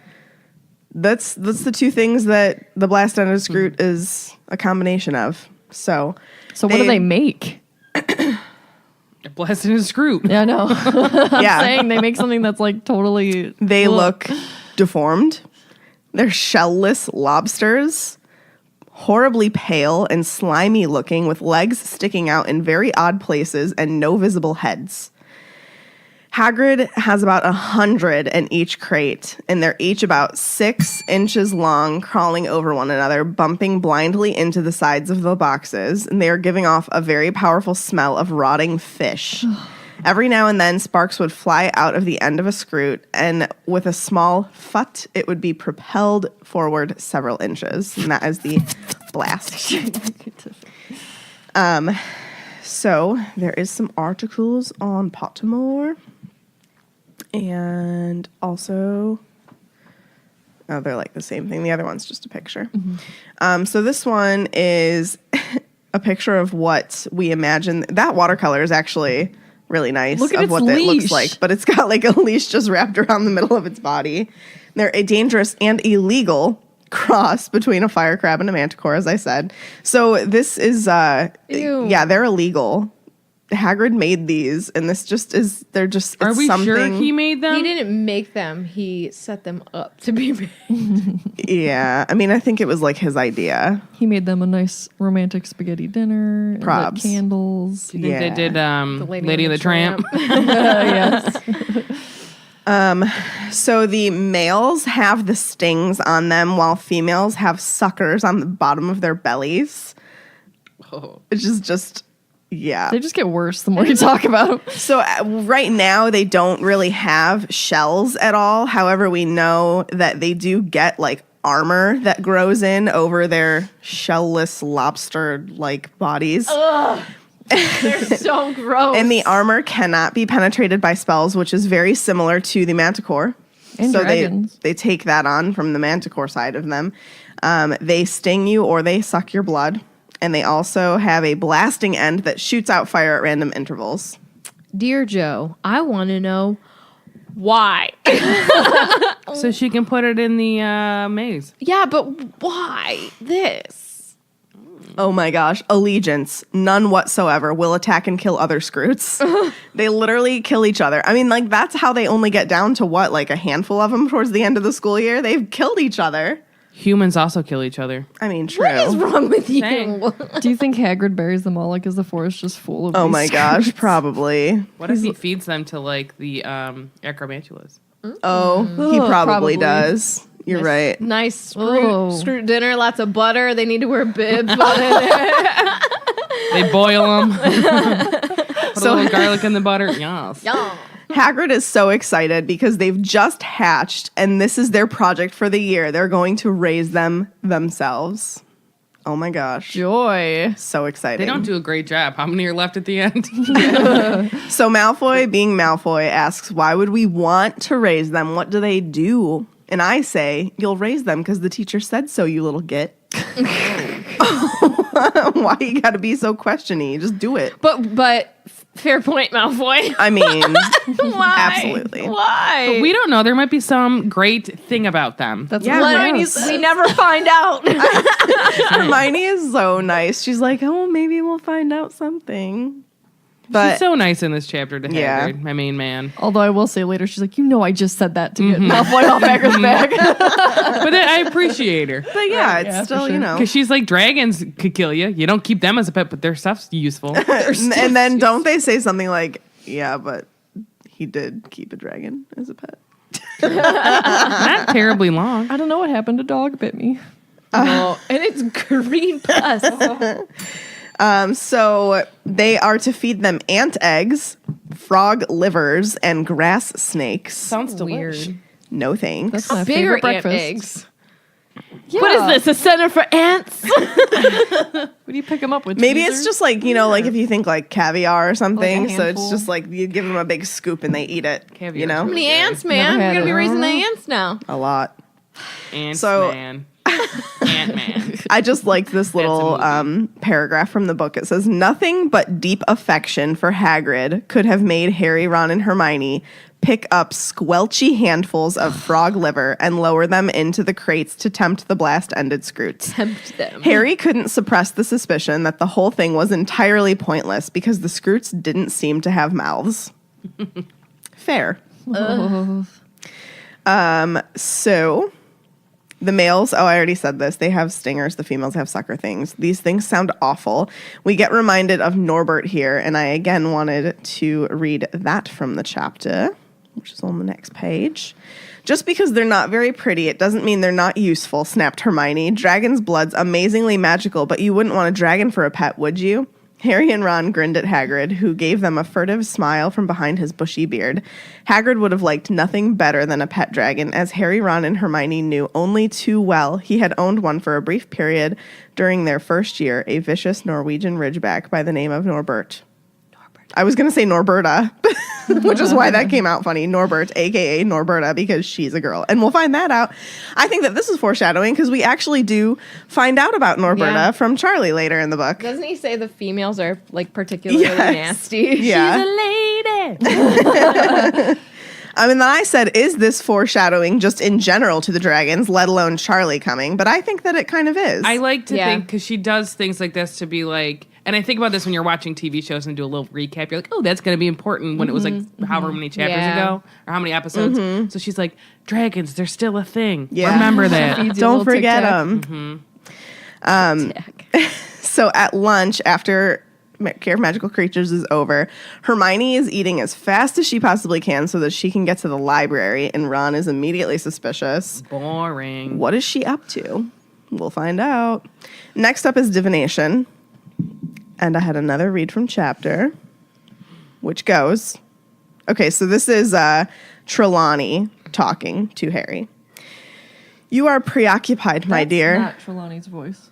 that's the two things that the blast-ended scroot is a combination of. So what do they make? A blasted in a screw. Yeah, I know. yeah, Saying they make something that's like totally. they look deformed. They're shellless lobsters, horribly pale and slimy looking, with legs sticking out in very odd places and no visible heads. Hagrid has about 100 in each crate, and they're each about 6 inches long, crawling over one another, bumping blindly into the sides of the boxes, and they are giving off a very powerful smell of rotting fish. Every now and then, sparks would fly out of the end of a scroot, and with a small phut, it would be propelled forward several inches. And that is the blast. So there is some articles on Pottermore. And also, they're like the same thing. The other one's just a picture. Mm-hmm. So this one is a picture of what we imagine. That watercolor is actually really nice. Look at of its what leash. it looks like, but it's got like a leash just wrapped around the middle of its body. They're a dangerous and illegal cross between a fire crab and a manticore, as I said. So this is Ew. yeah, they're illegal. Hagrid made these, and this just is, they're just, Are it's we something. sure he made them? He didn't make them. He set them up to be made. Yeah, I mean, I think it was like his idea. He made them a nice romantic spaghetti dinner. And lit Probs. candles. Do you think they did The Lady and the Tramp? Yes. So the males have the stings on them while females have suckers on the bottom of their bellies. Oh. Which is just, yeah. They just get worse the more you talk about them. So right now they don't really have shells at all. However, we know that they do get like armor that grows in over their shellless lobster-like bodies. They're so gross. And the armor cannot be penetrated by spells, which is very similar to the manticore. And so dragons. they take that on from the manticore side of them. They sting you or they suck your blood. And they also have a blasting end that shoots out fire at random intervals. Dear Joe, I want to know why. So she can put it in the maze. Yeah, but why this? Oh my gosh. Allegiance. None whatsoever. Will attack and kill other Scroots. They literally kill each other. I mean, like, that's how they only get down to what? Like a handful of them towards the end of the school year? They've killed each other. Humans also kill each other. I mean, true. What is wrong with you? Dang. Do you think Hagrid buries them all? Like, is the forest just full of Oh these my gosh, Scroots? probably. What if he feeds them to like the acromantulas? Oh, he probably probably. does. You're right. Nice Oh. scroot dinner, lots of butter. They need to wear bibs. while they're there. They boil them. Put a little garlic in the butter. Yes. Yum. Hagrid is so excited because they've just hatched and this is their project for the year. They're going to raise them themselves. Oh my gosh. Joy. So exciting. They don't do a great job. How many are left at the end? So Malfoy, being Malfoy, asks, why would we want to raise them? What do they do? And I say, you'll raise them because the teacher said so, you little git. Why you gotta be so questiony? Just do it. But fair point, Malfoy. I mean, Why? absolutely. Why? We don't know. There might be some great thing about them. That's Yeah, what Hermione's- Hermione's. we never find out. Hermione is so nice. She's like, oh, maybe we'll find out something. But She's so nice in this chapter to Yeah. Hagrid, my main man. Although I will say later, she's like, I just said that to get Malfoy off Hagrid's back. But I appreciate her. But yeah, it's Yeah, for still, sure. you know. Because she's like, dragons could kill you. You don't keep them as a pet, but their stuff's useful. And then don't they say something like, yeah, but he did keep a dragon as a pet. Not terribly long. I don't know what happened. A dog bit me. Oh, and it's green plus. So they are to feed them ant eggs, frog livers, and grass snakes. Sounds Weird. delicious. No thanks. That's my Bigger favorite ant breakfast. eggs. Yeah. What is this? A center for ants? What do you pick them up with? Maybe it's tweezers? just like, like if you think like caviar or something. Like a So it's handful? just like you give them a big scoop and they eat it. Caviar. You How know? many ants, man? Never We're had gonna be it. raising the ants now. A lot. Ant So- man. Ant-Man. I just liked this little movie. paragraph from the book. It says, nothing but deep affection for Hagrid could have made Harry, Ron, and Hermione pick up squelchy handfuls of frog liver and lower them into the crates to tempt the blast-ended Scroots. Tempt them. Harry couldn't suppress the suspicion that the whole thing was entirely pointless because the Scroots didn't seem to have mouths. Fair. So the males, I already said this, they have stingers. The females have sucker things. These things sound awful. We get reminded of Norbert here, and I again wanted to read that from the chapter, which is on the next page. Just because they're not very pretty, it doesn't mean they're not useful, snapped Hermione. Dragon's blood's amazingly magical, but you wouldn't want a dragon for a pet, would you? Harry and Ron grinned at Hagrid, who gave them a furtive smile from behind his bushy beard. Hagrid would have liked nothing better than a pet dragon, as Harry, Ron, and Hermione knew only too well. He had owned one for a brief period during their first year, a vicious Norwegian ridgeback by the name of Norbert. I was going to say Norberta, which is why that came out funny. Norbert, a.k.a. Norberta, because she's a girl. And we'll find that out. I think that this is foreshadowing because we actually do find out about Norberta Yeah. from Charlie later in the book. Doesn't he say the females are like particularly Yes. nasty? Yeah. She's a lady. I mean, then I said, is this foreshadowing just in general to the dragons, let alone Charlie coming? But I think that it kind of is. I like to Yeah. think, because she does things like this to be like, and I think about this when you're watching TV shows and do a little recap. You're like, oh, that's going to be important when it was like however many chapters Yeah. ago or how many episodes. So she's like, dragons, they're still a thing. Yeah. Remember that. Feeds you a Don't little forget tic-tac. them. So at lunch, after Care of Magical Creatures is over. Hermione is eating as fast as she possibly can so that she can get to the library, and Ron is immediately suspicious. Boring. What is she up to? We'll find out. Next up is divination. And I had another read from chapter, which goes, okay, so this is Trelawney talking to Harry. You are preoccupied, my dear. Not Trelawney's voice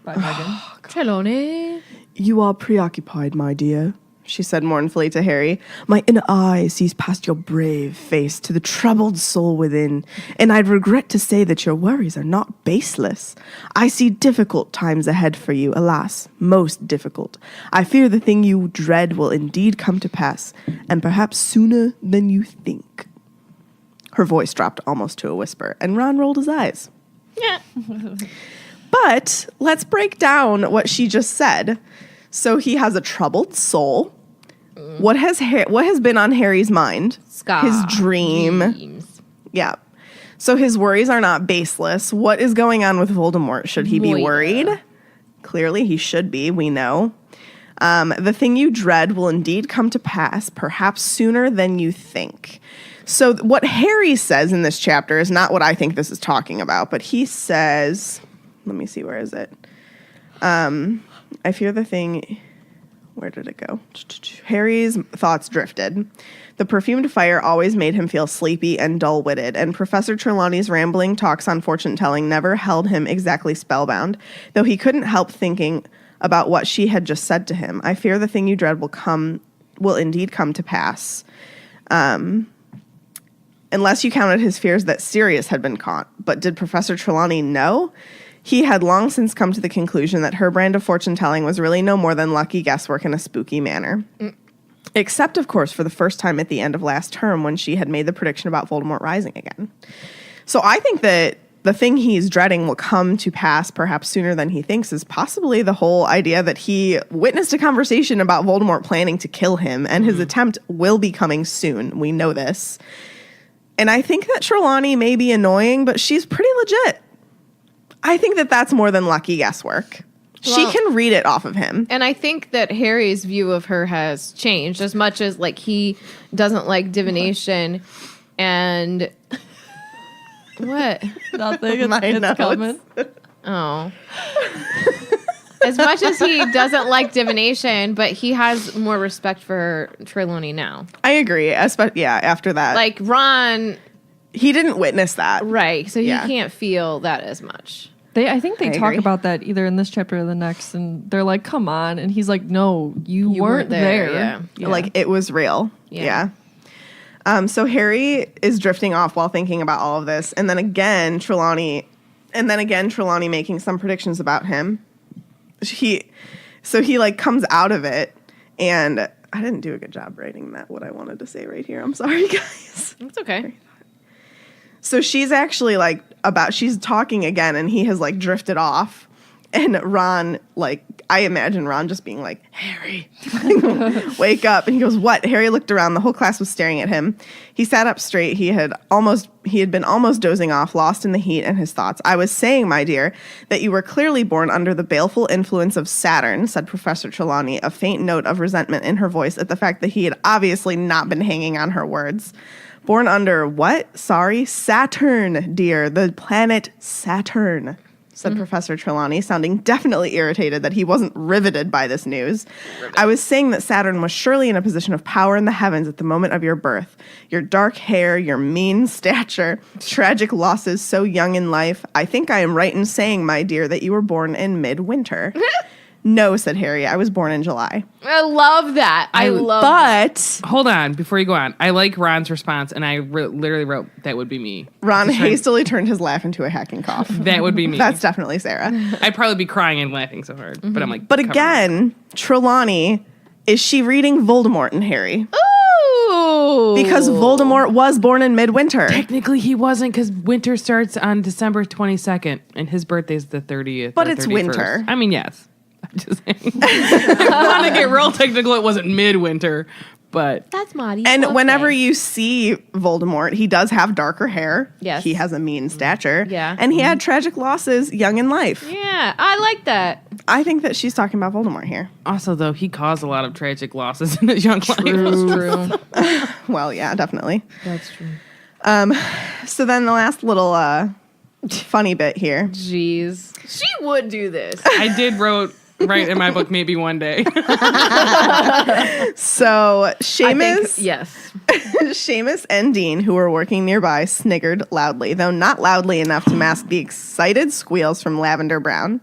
by Megan. Trelawney. You are preoccupied, my dear, she said mournfully to Harry. My inner eye sees past your brave face to the troubled soul within, and I'd regret to say that your worries are not baseless. I see difficult times ahead for you, alas, most difficult. I fear the thing you dread will indeed come to pass, and perhaps sooner than you think. Her voice dropped almost to a whisper, and Ron rolled his eyes. Yeah. But let's break down what she just said. So he has a troubled soul. What has been on Harry's mind? Scar. His dreams. Yeah. So his worries are not baseless. What is going on with Voldemort? Should he be worried? Clearly he should be, we know. The thing you dread will indeed come to pass, perhaps sooner than you think. So what Harry says in this chapter is not what I think this is talking about, but he says, let me see, where is it? I fear the thing... Where did it go? Harry's thoughts drifted. The perfumed fire always made him feel sleepy and dull-witted, and Professor Trelawney's rambling talks on fortune-telling never held him exactly spellbound, though he couldn't help thinking about what she had just said to him. I fear the thing you dread will indeed come to pass. Unless you counted his fears that Sirius had been caught. But did Professor Trelawney know? He had long since come to the conclusion that her brand of fortune-telling was really no more than lucky guesswork in a spooky manner. Except, of course, for the first time at the end of last term when she had made the prediction about Voldemort rising again. So I think that the thing he's dreading will come to pass perhaps sooner than he thinks is possibly the whole idea that he witnessed a conversation about Voldemort planning to kill him, and his attempt will be coming soon. We know this. And I think that Trelawney may be annoying, but she's pretty legit. I think that that's more than lucky guesswork. Well, she can read it off of him. And I think that Harry's view of her has changed as much as like he doesn't like divination and what? Nothing. My It's notes. coming. Oh. As much as he doesn't like divination, but he has more respect for Trelawney now. I agree. After that. Like Ron, he didn't witness that. right, so he Yeah. can't feel that as much. I think they I talk agree. about that either in this chapter or the next, and they're like, "Come on," and he's like, "No, you weren't there." yeah. Like, it was real. Yeah. So Harry is drifting off while thinking about all of this. And then again, Trelawney making some predictions about him. He like comes out of it, and I didn't do a good job writing that, what I wanted to say right here. I'm sorry, guys. It's okay. So she's actually she's talking again, and he has like drifted off. And Ron, like, I imagine Ron just being like, Harry, wake up. And he goes, what? Harry looked around. The whole class was staring at him. He sat up straight. He had been almost dozing off, lost in the heat and his thoughts. I was saying, my dear, that you were clearly born under the baleful influence of Saturn, said Professor Trelawney, a faint note of resentment in her voice at the fact that he had obviously not been hanging on her words. Born under what? Sorry, Saturn, dear. The planet Saturn, said Professor Trelawney, sounding definitely irritated that he wasn't riveted by this news. I was saying that Saturn was surely in a position of power in the heavens at the moment of your birth. Your dark hair, your mean stature, tragic losses so young in life. I think I am right in saying, my dear, that you were born in midwinter. No, said Harry. I was born in July. I love that. But Hold on, before you go on. I like Ron's response, and I literally wrote, that would be me. Ron hastily turned his laugh into a hacking cough. That would be me. That's definitely Sarah. I'd probably be crying and laughing so hard. But I'm like, But cover again, Trelawney, is she reading Voldemort in Harry? Ooh. Because Voldemort was born in midwinter. Technically, he wasn't, because winter starts on December 22nd, and his birthday's the 30th. But or it's 31st. winter. I mean, yes. I'm just saying. I want to get real technical. It wasn't midwinter, But That's Moody. And whenever you see Voldemort, he does have darker hair. Yes. He has a mean stature. Yeah. And he had tragic losses young in life. Yeah, I like that. I think that she's talking about Voldemort here. also, though, he caused a lot of tragic losses in his young life. True. Well, yeah, definitely. That's true. So then the last little funny bit here. Jeez. She would do this. I did write in my book maybe one day. So Seamus, Yes. Seamus and Dean, who were working nearby, sniggered loudly, though not loudly enough to mask the excited squeals from Lavender Brown.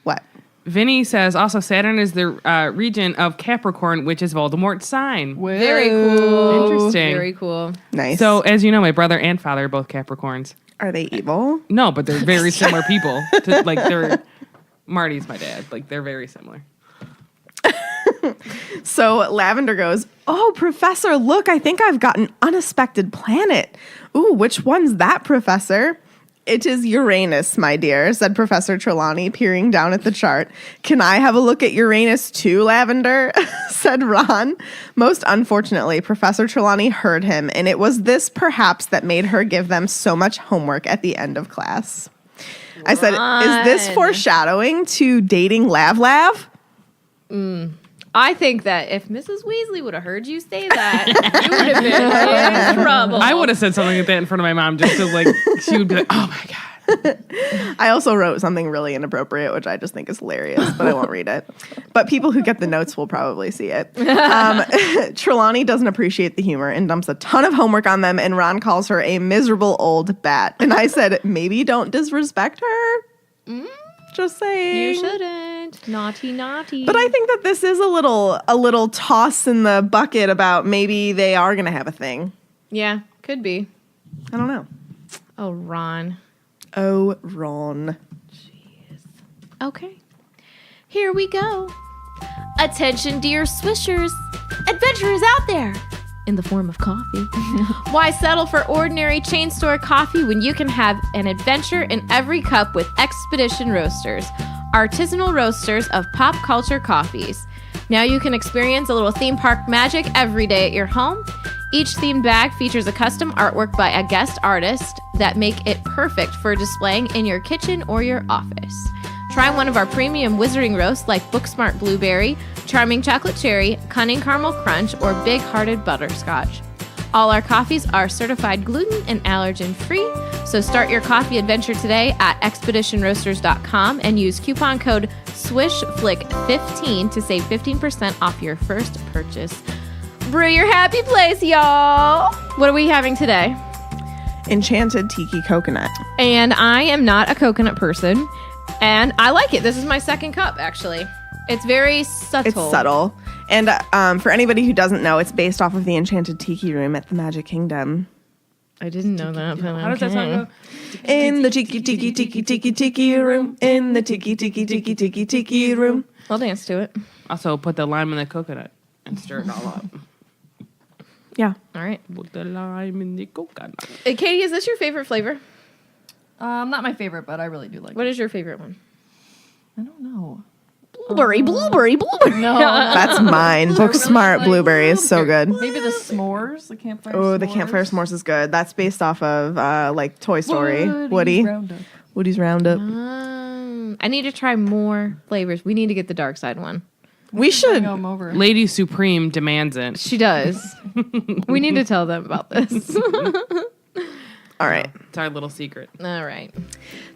What? Vinny says also Saturn is the region of Capricorn, which is Voldemort's sign. Very cool. Interesting. Very cool. Nice. So, as you know, my brother and father are both Capricorns. Are they evil? No, but they're very similar people. Marty's my dad. Like, they're very similar. So Lavender goes, "Oh, Professor, look, I think I've got an unexpected planet. Ooh, which one's that, Professor?" "It is Uranus, my dear," said Professor Trelawney, peering down at the chart. "Can I have a look at Uranus too, Lavender?" said Ron. Most unfortunately, Professor Trelawney heard him, and it was this perhaps that made her give them so much homework at the end of class. I said, "Is this foreshadowing to dating Lav-Lav?" I think that if Mrs. Weasley would have heard you say that, you would have been in trouble. I would have said something like that in front of my mom just so, like, she would be like, oh my God. I also wrote something really inappropriate, which I just think is hilarious, but I won't read it. But people who get the notes will probably see it. Trelawney doesn't appreciate the humor and dumps a ton of homework on them, and Ron calls her a miserable old bat. And I said, maybe don't disrespect her. Just saying. You shouldn't. Naughty, naughty. But I think that this is a little toss in the bucket about maybe they are going to have a thing. Yeah, could be. I don't know. Oh, Ron. Oh, Ron. Okay. Here we go. Attention, dear Swishers. Adventure is out there. In the form of coffee. Why settle for ordinary chain store coffee when you can have an adventure in every cup with Expedition Roasters, artisanal roasters of pop culture coffees. Now you can experience a little theme park magic every day at your home. Each themed bag features a custom artwork by a guest artist that make it perfect for displaying in your kitchen or your office. Try one of our premium wizarding roasts like Booksmart Blueberry, Charming Chocolate Cherry, Cunning Caramel Crunch, or Big Hearted Butterscotch. All our coffees are certified gluten and allergen free, so start your coffee adventure today at expeditionroasters.com and use coupon code SWISHFLICK15 to save 15% off your first purchase. Brew your happy place, y'all! What are we having today? Enchanted Tiki Coconut. And I am not a coconut person. And I like it. This is my second cup, actually. It's very subtle. It's subtle. And for anybody who doesn't know, it's based off of the Enchanted Tiki Room at the Magic Kingdom. I didn't know that. How does that song go? In the tiki tiki tiki tiki tiki room. In the tiki tiki tiki tiki tiki room. I'll dance to it. Also, put the lime in the coconut and stir it all up. Yeah. All right. Put the lime in the coconut. Katie, is this your favorite flavor? Not my favorite, but I really do like What it. is your favorite one? I don't know. Blueberry. No. That's mine. Booksmart like Blueberry is so good. Maybe the s'mores, the campfire Oh, s'mores. the campfire s'mores is good. That's based off of like Toy Story. Woody's Roundup. Woody's Roundup. I need to try more flavors. We need to get the dark side one. We should. Go 'em over. Lady Supreme demands it. She does. We need to tell them about this. All right. It's our little secret. All right.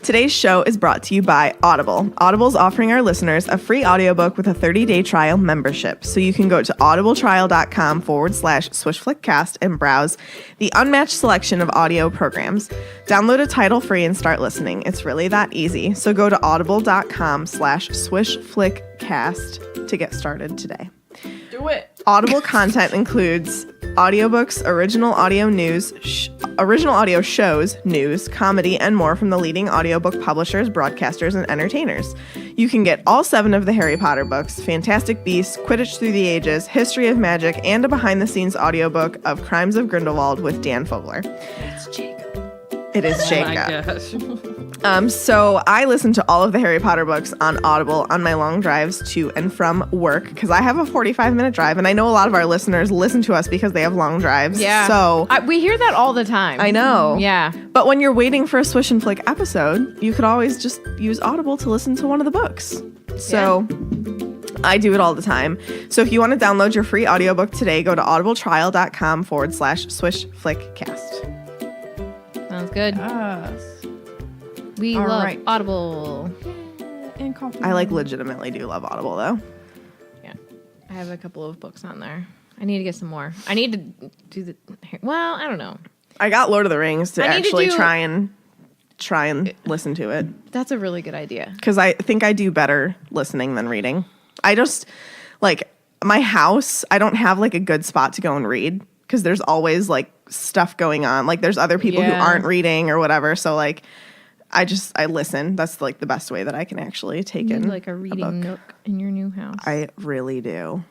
Today's show is brought to you by Audible. Audible's offering our listeners a free audiobook with a 30-day trial membership. So you can go to audibletrial.com/swishflickcast and browse the unmatched selection of audio programs. Download a title free and start listening. It's really that easy. So go to audible.com/swishflickcast to get started today. Do it. Audible content includes audiobooks, original audio shows, news, comedy, and more from the leading audiobook publishers, broadcasters, and entertainers. You can get all 7 of the Harry Potter books, Fantastic Beasts, Quidditch Through the Ages, History of Magic, and a behind-the-scenes audiobook of Crimes of Grindelwald with Dan Fogler. That's Jacob. It is Oh Jacob. my gosh. So I listen to all of the Harry Potter books on Audible on my long drives to and from work because I have a 45-minute drive, and I know a lot of our listeners listen to us because they have long drives. Yeah. So We hear that all the time. I know. Yeah. But when you're waiting for a Swish and Flick episode, you could always just use Audible to listen to one of the books. So I do it all the time. So if you want to download your free audiobook today, go to audibletrial.com/swishflickcast. Sounds good. Yes. We All love right. Audible. And coffee. I legitimately do love Audible though. Yeah. I have a couple of books on there. I need to get some more. I need to do the. Well, I don't know. I got Lord of the Rings to I need to actually do- try and listen to it That's a really good idea. because I think I do better listening than reading. I just like my house. I don't have like a good spot to go and read because there's always like stuff going on. Like there's other people who Yeah. aren't reading or whatever. So like I listen. That's like the best way that I can actually take You in need like a reading book. nook in your new house. I really do.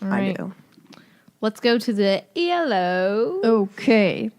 All I right. do. Let's go to the yellow. Okay.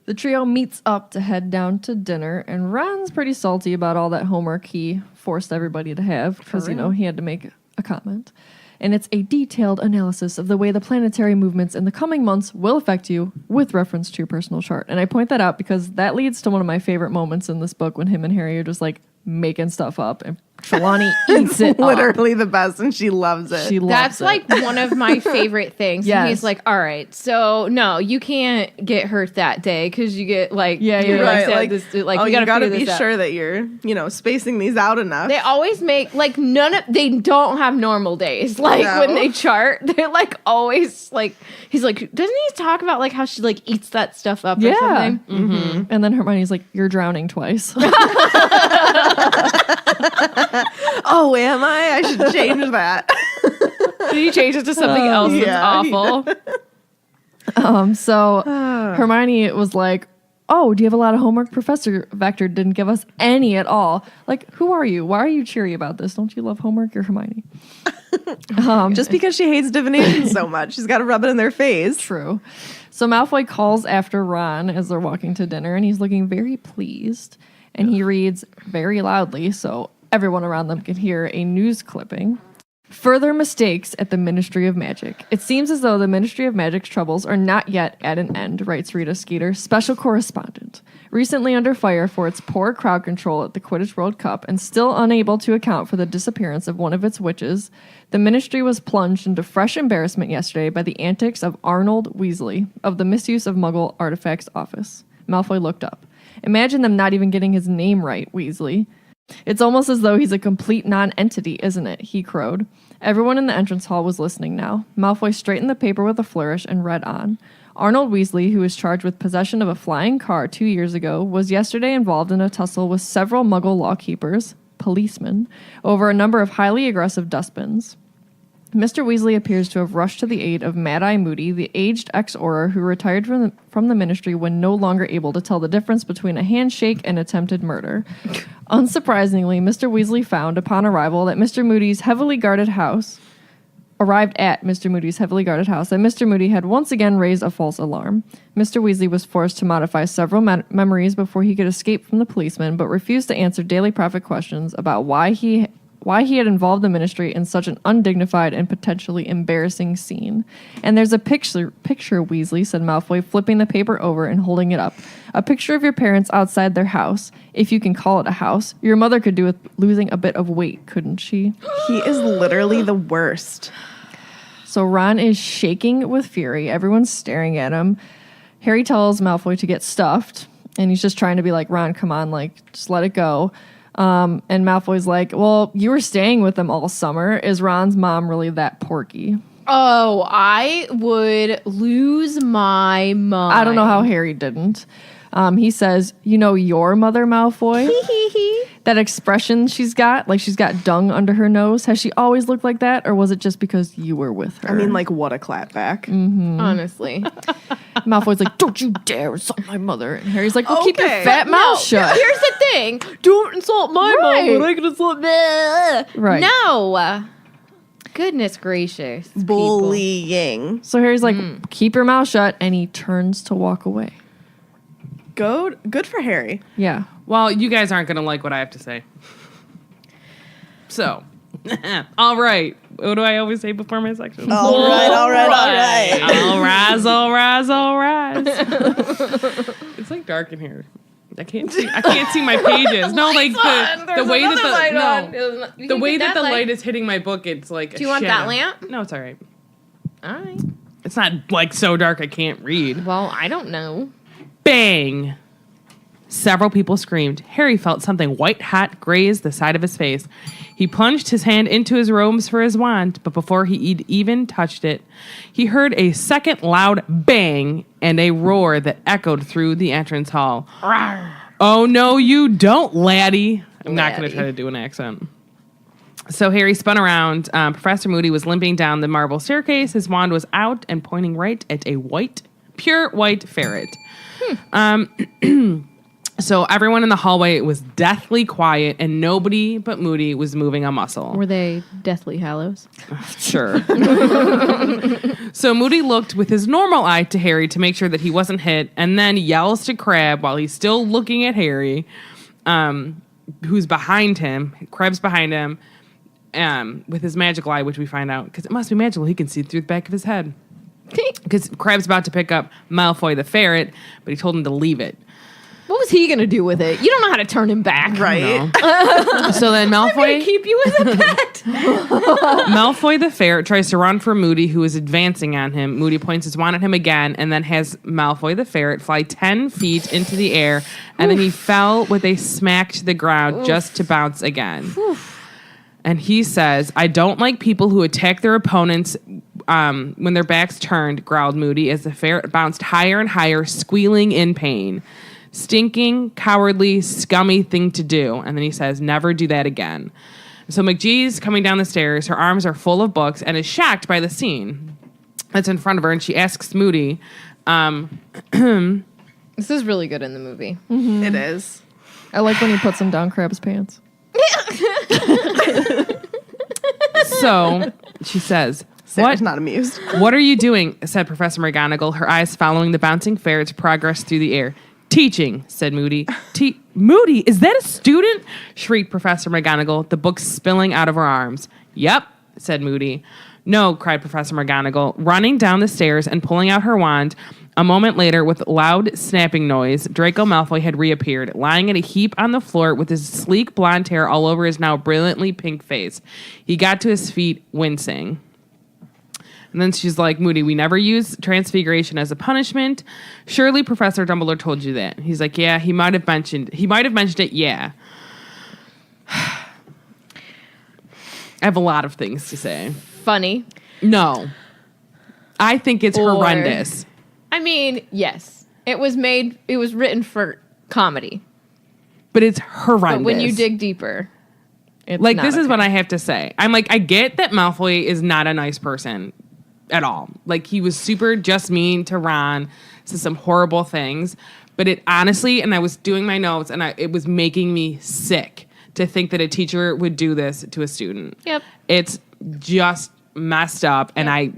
The trio meets up to head down to dinner, and Ron's pretty salty about all that homework he forced everybody to have because, he had to make a comment. And it's a detailed analysis of the way the planetary movements in the coming months will affect you with reference to your personal chart. And I point that out because that leads to one of my favorite moments in this book when him and Harry are just like making stuff up, and Trelawney eats it up. Literally the best, and she loves it. She loves That's it. like one of my favorite things. Yes. And he's like, all right, so no, you can't get hurt that day because you get like, Yeah, you're you're like, right. said Like, this, like oh, you you gotta gotta figure be this out. sure that you're, spacing these out enough. They always make like they don't have normal days. Like No. when they chart, they're like always like, he's like, doesn't he talk about like how she like eats that stuff up or something? Mm-hmm. And then Hermione's like, "You're drowning twice." Oh, am I? I should change that. Did he change it to something else that's yeah, he awful? So Hermione was like, "Oh, do you have a lot of homework? Professor Vector didn't give us any at all. Like, who are you? Why are you cheery about this? Don't you love homework? You're Hermione." Just because she hates divination so much, she's got to rub it in their face. True. So Malfoy calls after Ron as they're walking to dinner, and he's looking very pleased. And he reads very loudly, so everyone around them can hear a news clipping. Further mistakes at the Ministry of Magic. It seems as though the Ministry of Magic's troubles are not yet at an end, writes Rita Skeeter, special correspondent. Recently under fire for its poor crowd control at the Quidditch World Cup and still unable to account for the disappearance of one of its witches, the Ministry was plunged into fresh embarrassment yesterday by the antics of Arnold Weasley of the Misuse of Muggle Artifacts Office. Malfoy looked up. Imagine them not even getting his name right, Weasley. It's almost as though he's a complete non-entity, isn't it? He crowed. Everyone in the entrance hall was listening now. Malfoy straightened the paper with a flourish and read on. Arnold Weasley, who was charged with possession of a flying car 2 years ago, was yesterday involved in a tussle with several Muggle lawkeepers, policemen, over a number of highly aggressive dustbins. Mr. Weasley appears to have rushed to the aid of Mad-Eye Moody, the aged ex-Auror who retired from the ministry when no longer able to tell the difference between a handshake and attempted murder. Unsurprisingly, Mr. Weasley found, upon arrival, that Mr. Moody's heavily guarded house arrived at Mr. Moody's heavily guarded house, and Mr. Moody had once again raised a false alarm. Mr. Weasley was forced to modify several memories before he could escape from the policeman, but refused to answer Daily Prophet questions about why he had involved the ministry in such an undignified and potentially embarrassing scene. And there's a picture, Weasley, said Malfoy, flipping the paper over and holding it up. A picture of your parents outside their house, if you can call it a house. Your mother could do with losing a bit of weight, couldn't she? He is literally the worst. So Ron is shaking with fury. Everyone's staring at him. Harry tells Malfoy to get stuffed, and he's just trying to be like, Ron, come on, like, just let it go. And Malfoy's like, well, you were staying with them all summer. Is Ron's mom really that porky? Oh, I would lose my mind. I don't know how Harry didn't. He says, you know your mother, Malfoy? That expression she's got, like she's got dung under her nose. Has she always looked like that? Or was it just because you were with her? I mean, like, what a clapback. Honestly. Malfoy's like, don't you dare insult my mother. And Harry's like, well, keep your Okay. fat mouth shut. Here's the thing. Don't insult my Right. mom, but I can insult me. Right. No. Goodness gracious. people. Bullying. So Harry's like, keep your mouth shut. And he turns to walk away. Good for Harry. Yeah. Well, you guys aren't going to like what I have to say. So, all right. What do I always say before my section? All right. All rise. It's like dark in here. I can't see my pages. No, like the way that the light is hitting my book, it's like Do you want that lamp? No, it's all right. All right. It's not like so dark I can't read. Well, I don't know. Bang! Several people screamed. Harry felt something white-hot graze the side of his face. He plunged his hand into his robes for his wand, but before he'd even touched it, he heard a second loud bang and a roar that echoed through the entrance hall. Rawr. Oh, no, you don't, laddie. I'm not going to try to do an accent. So Harry spun around. Professor Moody was limping down the marble staircase. His wand was out and pointing right at a pure white ferret. So everyone in the hallway was deathly quiet, and nobody but Moody was moving a muscle. Were they Deathly Hallows? Sure. So Moody looked with his normal eye to Harry to make sure that he wasn't hit, and then yells to Crab while he's still looking at Harry, who's behind him. Crab's behind him with his magical eye, which we find out, because it must be magical. He can see through the back of his head. Because Crab's about to pick up Malfoy the ferret, but he told him to leave it. What was he going to do with it? You don't know how to turn him back. Right. So then Malfoy... Keep you as a pet. Malfoy the ferret tries to run for Moody, who is advancing on him. Moody points his wand at him again and then has Malfoy the ferret fly 10 feet into the air, and then he fell with a smack to the ground just to bounce again. And he says, I don't like people who attack their opponents when their back's turned, growled Moody as the ferret bounced higher and higher, squealing in pain. Stinking, cowardly, scummy thing to do. And then he says, never do that again. So McGee's coming down the stairs. Her arms are full of books and is shocked by the scene that's in front of her. And she asks Moody. This is really good in the movie. Mm-hmm. It is. I like when he puts him down Crab's pants. So she says, Sarah's not amused. What are you doing? Said Professor McGonagall, her eyes following the bouncing ferret's progress through the air. Teaching, said Moody. Moody, is that a student? Shrieked Professor McGonagall, the book spilling out of her arms. Yep, said Moody. No, cried Professor McGonagall, running down the stairs and pulling out her wand. A moment later, with loud snapping noise, Draco Malfoy had reappeared, lying in a heap on the floor with his sleek blonde hair all over his now brilliantly pink face. He got to his feet, wincing. And then she's like, Moody, we never use transfiguration as a punishment. Surely Professor Dumbledore told you that. He's like, yeah, he might have mentioned it, yeah. I have a lot of things to say. Funny. No. I think it's horrendous. I mean, yes. It was written for comedy. But it's horrendous. But when you dig deeper, it's like, not this is okay. what I have to say. I'm like, I get that Malfoy is not a nice person at all. Like, he was super just mean to Ron, said some horrible things. But it honestly, and I was doing my notes, and it was making me sick to think that a teacher would do this to a student. Yep. It's just messed up, and I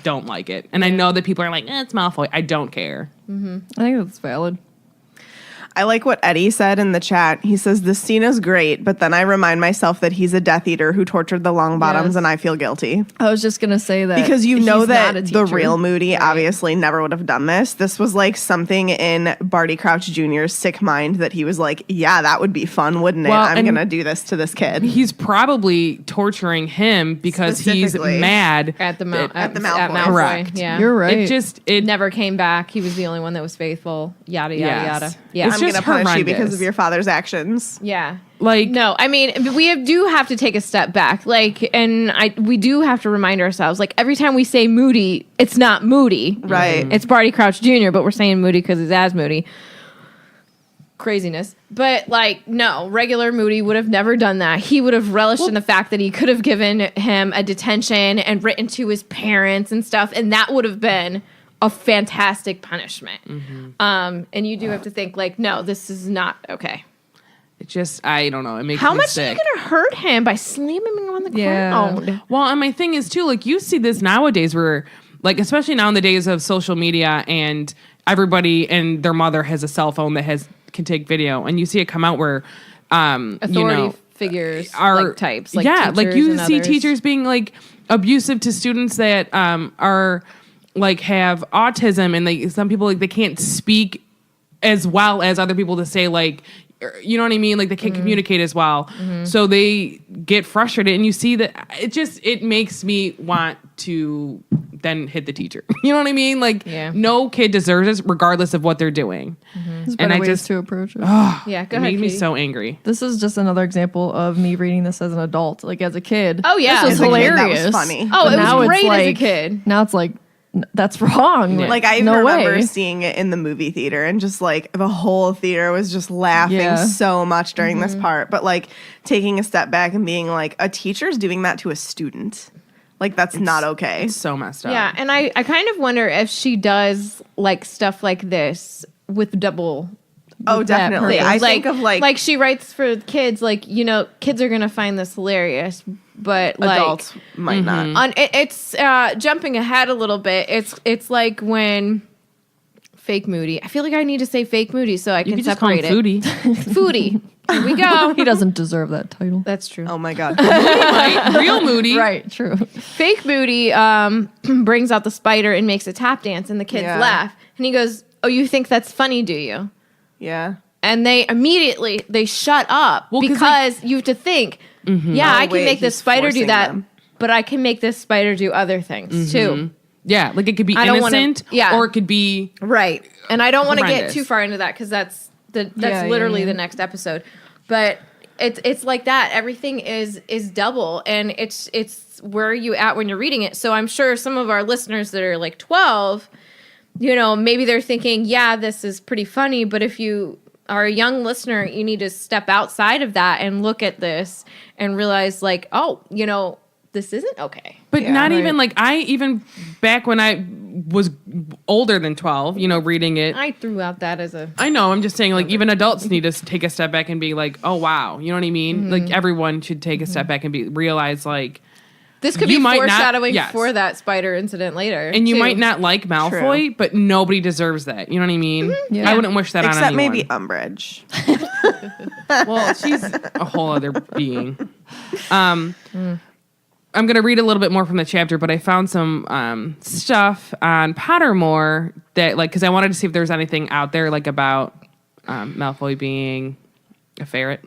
don't like it. And I know that people are like, it's Malfoy. I don't care. I think that's valid. I like what Eddie said in the chat. He says, this scene is great, but then I remind myself that he's a Death Eater who tortured the Longbottoms, Yes. and I feel guilty. I was just going to say that. Because you know he's that not a the teacher. real Moody obviously never would have done this. This was like something in Barty Crouch Jr.'s sick mind that he was like, yeah, that would be fun, wouldn't it? Well, I'm and going to do this to this kid. He's probably torturing him because he's Specifically. mad. At the Malfoy. Malfoy. Correct. Yeah. You're right. It Never came back. He was the only one that was faithful. Yada, yada, Yes. yada. Yeah. It's I'm going just to punish you horrendous. because of your father's actions. Yeah. Like, No, I mean, do have to take a step back. Like, and we do have to remind ourselves, like, every time we say Moody, it's not Moody. Right. It's Barty Crouch Jr., but we're saying Moody because it's as Moody. Craziness. But, like, no, regular Moody would have never done that. He would have relished in the fact that he could have given him a detention and written to his parents and stuff, and that would have been a fantastic punishment. And you do have to think, like, no, this is not okay. it just, I don't know. It makes How me much sick. are you going to hurt him by slamming him on the ground? Well, and my thing is, too, like, you see this nowadays where, like, especially now in the days of social media and everybody and their mother has a cell phone that can take video, and you see it come out where Authority figures are like types, like teachers you and see others. teachers being like abusive to students that are like have autism, and some people like they can't speak as well as other people to say like, you know what I mean? Like they can't communicate as well. So they get frustrated, and you see that it makes me want to then hit the teacher. You know what I mean? Like no kid deserves this regardless of what they're doing. There's And better I ways just to approach it. Yeah, go it ahead. made me Katie. so angry. This is just another example of me reading this as an adult. Like as a kid. Oh, yeah. This was As a kid, hilarious. that was funny. Oh, But it now was it's great as a like- kid. Now it's like, that's wrong. Yeah. Like I even no remember way. seeing it in the movie theater, and just like the whole theater was just laughing Yeah. so much during this part. But like taking a step back and being like, a teacher's doing that to a student. Like that's not okay. It's so messed up. Yeah, and I kind of wonder if she does like stuff like this with double. Oh, that definitely. purpose. I think of like she writes for kids, like, you know, kids are gonna find this hilarious, but like adults might not. it's jumping ahead a little bit. It's like when fake Moody. I feel like I need to say fake Moody so I You can could just call him separate it. Foodie. Foodie. Here we go. He doesn't deserve that title. That's true. Oh my god. Right? Real Moody. Right, true. Fake Moody brings out the spider and makes a tap dance, and the kids Yeah. laugh. And he goes, "Oh, you think that's funny, do you?" Yeah. And they immediately shut up 'cause, because you have to think, yeah, Oh, I can wait, make this he's spider do forcing that, them. but I can make this spider do other things too. Yeah, like it could be I don't wanna- innocent, yeah. or it could be Right. And I don't want to get Horrendous. too far into that because that's Yeah, literally yeah. the next episode. But it's like that. Everything is double, and it's where are you at when you're reading it. So I'm sure some of our listeners that are like 12, you know, maybe they're thinking, yeah, this is pretty funny. But if you are a young listener, you need to step outside of that and look at this and realize, like, oh, you know, this isn't okay. But not right. even like even back when I was older than 12, you know, reading it. I threw out that as a I know. I'm just saying, like, even adults need to take a step back and be like, "Oh, wow," you know what I mean? Like, everyone should take a step back and realize, like, this could You be might not- foreshadowing yes. for that spider incident later. and you too. might not like Malfoy, but nobody deserves that. You know what I mean? Yeah. I wouldn't wish that on Except anyone. maybe Umbridge. Well, she's a whole other being. I'm going to read a little bit more from the chapter, but I found some stuff on Pottermore that, like, because I wanted to see if there was anything out there, like, about Malfoy being a ferret.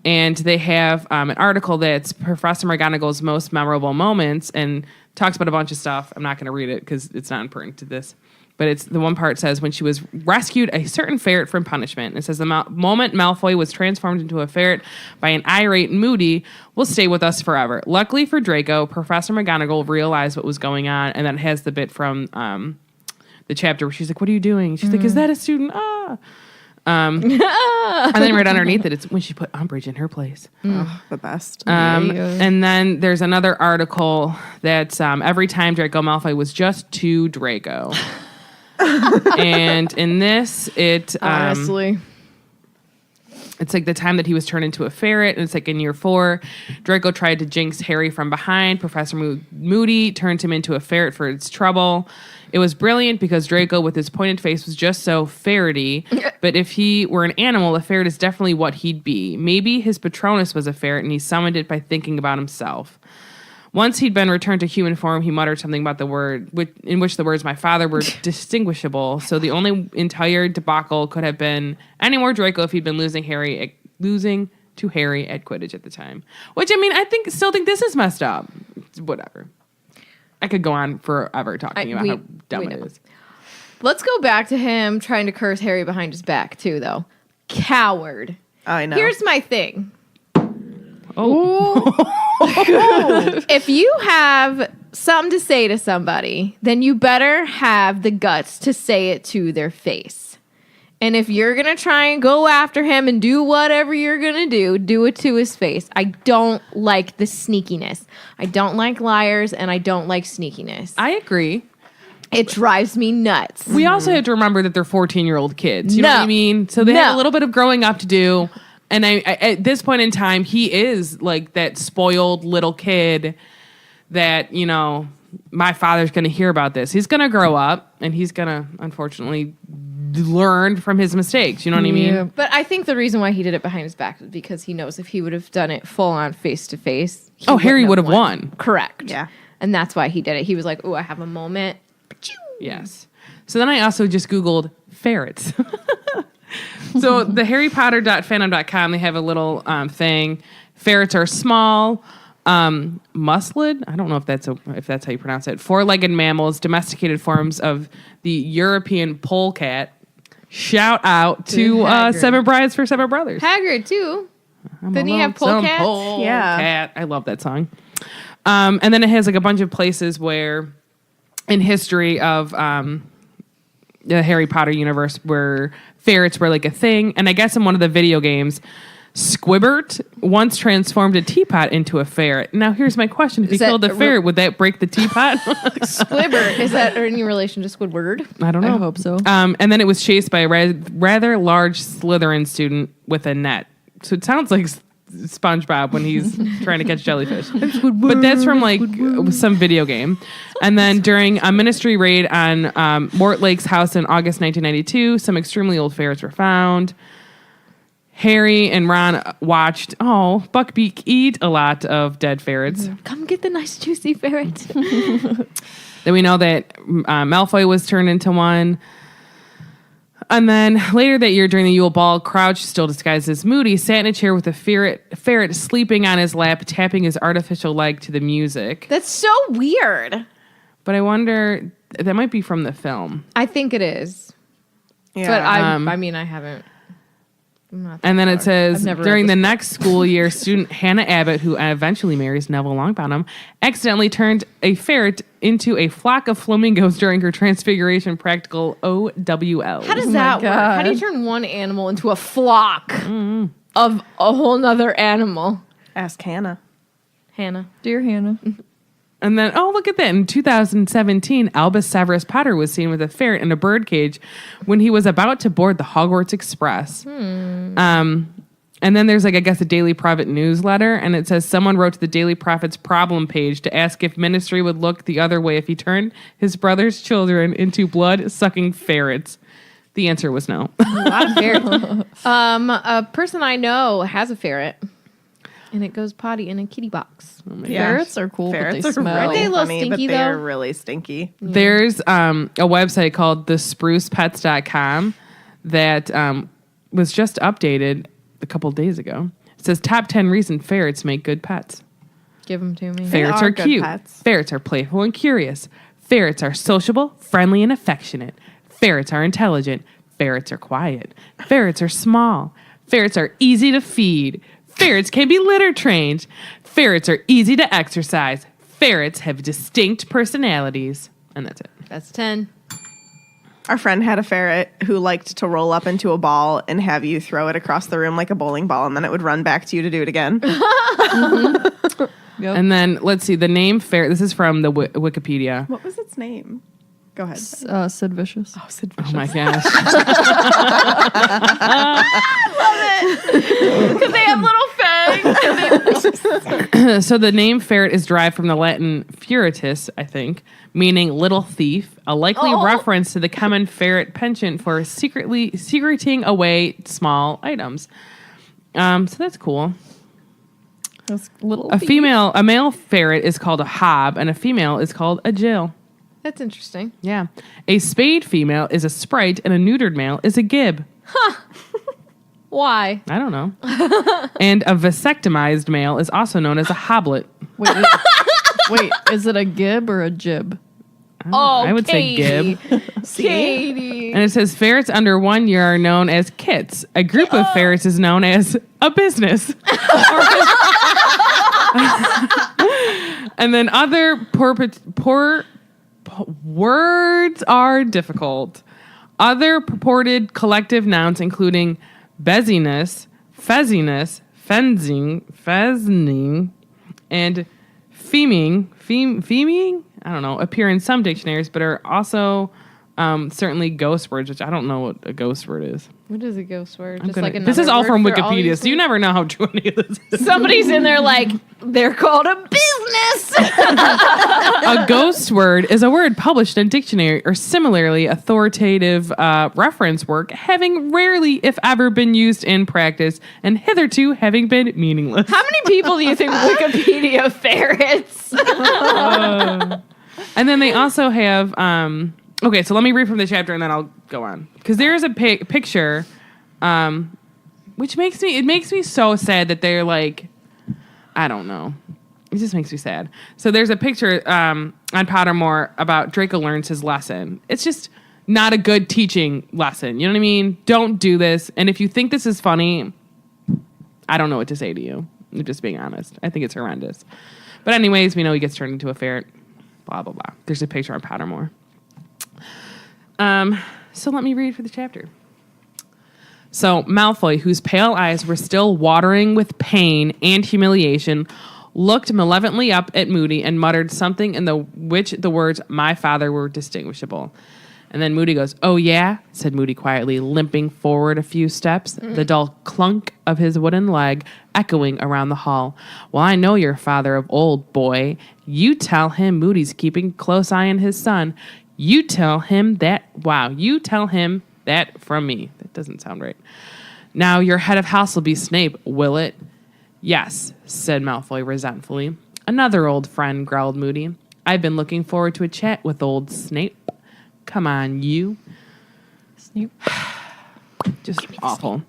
And they have an article that's Professor McGonagall's most memorable moments and talks about a bunch of stuff. I'm not going to read it because it's not important to this. But it's the one part says when she was rescued a certain ferret from punishment. It says the moment Malfoy was transformed into a ferret by an irate Moody will stay with us forever. Luckily for Draco, Professor McGonagall realized what was going on, and then it has the bit from the chapter where she's like, "What are you doing?" She's like, "Is that a student?" And then right underneath it, it's when she put Umbridge in her place. The best. And then there's another article that's every time Draco Malfoy was just too Draco. And in this, honestly. it's like the time that he was turned into a ferret, and it's like in year 4, Draco tried to jinx Harry from behind. Professor Moody turned him into a ferret for its trouble. It was brilliant because Draco, with his pointed face, was just so ferrety. But if he were an animal, a ferret is definitely what he'd be. Maybe his Patronus was a ferret, and he summoned it by thinking about himself. Once he'd been returned to human form, he muttered something about the word, in which the words "my father" were distinguishable. So the only entire debacle could have been any more Draco if he'd been losing to Harry at Quidditch at the time. Which, I mean, still think this is messed up. Whatever. I could go on forever talking about how dumb it is. Let's go back to him trying to curse Harry behind his back, too, though. Coward. I know. Here's my thing. Oh. If you have something to say to somebody, then you better have the guts to say it to their face. And if you're going to try and go after him and do whatever you're going to do it to his face. I don't like the sneakiness. I don't like liars, and I don't like sneakiness. I agree. It drives me nuts. We also have to remember that they're 14-year-old kids. You know what I No. mean? So they have No. a little bit of growing up to do. And I at this point in time, he is like that spoiled little kid that, you know, my father's going to hear about this. He's going to grow up and he's going to, unfortunately, learn from his mistakes. You know what I mean? But I think the reason why he did it behind his back was because he knows if he would have done it full on face to face, Harry would have won. Correct. Yeah. And that's why he did it. He was like, "Oh, I have a moment." Yes. So then I also just Googled ferrets. So the harrypotter.fandom.com, they have a little thing. Ferrets are small, musclid. I don't know if that's how you pronounce it. Four-legged mammals, domesticated forms of the European polecat. Shout out to Seven Brides for Seven Brothers. Hagrid too. Didn't he have Some polecats? Yeah. I love that song. And then it has like a bunch of places where, in history of the Harry Potter universe, where ferrets were like a thing. And I guess in one of the video games, Squibbert once transformed a teapot into a ferret. Now here's my question: if you killed the ferret, would that break the teapot? Squibbert, is that any relation to Squidward? I don't know. I hope so. And then it was chased by a rather large Slytherin student with a net. So it sounds like SpongeBob when he's trying to catch jellyfish. But that's from like some video game. And then during a ministry raid on Mortlake's house in August 1992, some extremely old ferrets were found. Harry and Ron watched Buckbeak eat a lot of dead ferrets. Come get the nice juicy ferret. Then we know that Malfoy was turned into one. And then later that year during the Yule Ball, Crouch, still disguised as Moody, sat in a chair with a ferret sleeping on his lap, tapping his artificial leg to the music. That's so weird. But I wonder, that might be from the film. I think it is. Yeah. But I mean, I haven't. And then it says, never during read the this next school year, student Hannah Abbott, who eventually marries Neville Longbottom, accidentally turned a ferret into a flock of flamingos during her transfiguration practical OWL. How does that work? How do you turn one animal into a flock of a whole nother animal? Ask Hannah. Hannah. Dear Hannah. And then, look at that. In 2017, Albus Severus Potter was seen with a ferret in a birdcage when he was about to board the Hogwarts Express. And then there's, like, I guess, a Daily Prophet newsletter, and it says someone wrote to the Daily Prophet's problem page to ask if ministry would look the other way if he turned his brother's children into blood-sucking ferrets. The answer was no. A lot of ferrets. A person I know has a ferret, and it goes potty in a kitty box. Ferrets are cool, Ferrets but they are smell. Aren't they a little funny, stinky, but they're though? really stinky. There's a website called thesprucepets.com that was just updated a couple days ago. It says top 10 reasons ferrets make good pets. Give them to me. Ferrets are are good cute. pets. Ferrets are playful and curious. Ferrets are sociable, friendly, and affectionate. Ferrets are intelligent. Ferrets are quiet. Ferrets are small. Ferrets are easy to feed. Ferrets can be litter trained. Ferrets are easy to exercise. Ferrets have distinct personalities. And that's it. That's 10. Our friend had a ferret who liked to roll up into a ball and have you throw it across the room like a bowling ball, and then it would run back to you to do it again. Yep. And then let's see the name ferret. This is from the Wikipedia. What was its name? Go ahead. Sid Vicious. Oh, Sid Oh my gosh. Because they have little fangs. So the name ferret is derived from the Latin ferretus, I think, meaning little thief, a likely reference to the common ferret penchant for secreting away small items. So that's cool. That's little. A male ferret is called a hob, and a female is called a jill. That's interesting. Yeah. A spayed female is a sprite, and a neutered male is a gib. Why? I don't know. And a vasectomized male is also known as a hoblet. Wait, is it a gib or a jib? I would say gib. Katie. And it says ferrets under 1 year are known as kits. A group of ferrets is known as a business. And then other words are difficult. Other purported collective nouns including bezziness, fezziness, fezning, and feming, I don't know, appear in some dictionaries, but are also certainly ghost words, which I don't know what a ghost word is. What is a ghost word? This is all from Wikipedia, so you never know how true any of this is. Somebody's in there like, they're called a business. A ghost word is a word published in a dictionary or similarly authoritative reference work, having rarely, if ever, been used in practice and hitherto having been meaningless. How many people do you think Wikipedia ferrets? And then they also have. Okay, so let me read from the chapter and then I'll go on because there is a picture, which makes me so sad that they're like, I don't know. It just makes me sad. So there's a picture on Pottermore about Draco learns his lesson. It's just not a good teaching lesson. You know what I mean? Don't do this. And if you think this is funny, I don't know what to say to you. I'm just being honest. I think it's horrendous. But anyways, we know he gets turned into a ferret. Blah, blah, blah. There's a picture on Pottermore. So let me read for the chapter. So Malfoy, whose pale eyes were still watering with pain and humiliation, looked malevolently up at Moody and muttered something in which the words "my father" were distinguishable. And then Moody goes, "Oh yeah," said Moody quietly, limping forward a few steps, the dull clunk of his wooden leg echoing around the hall. "Well, I know your father of old, boy. You tell him Moody's keeping close eye on his son. You tell him that from me." That doesn't sound right. "Now your head of house will be Snape, will it?" "Yes," said Malfoy resentfully. "Another old friend," growled Moody. "I've been looking forward to a chat with old Snape. Come on, you." Snape. Just awful.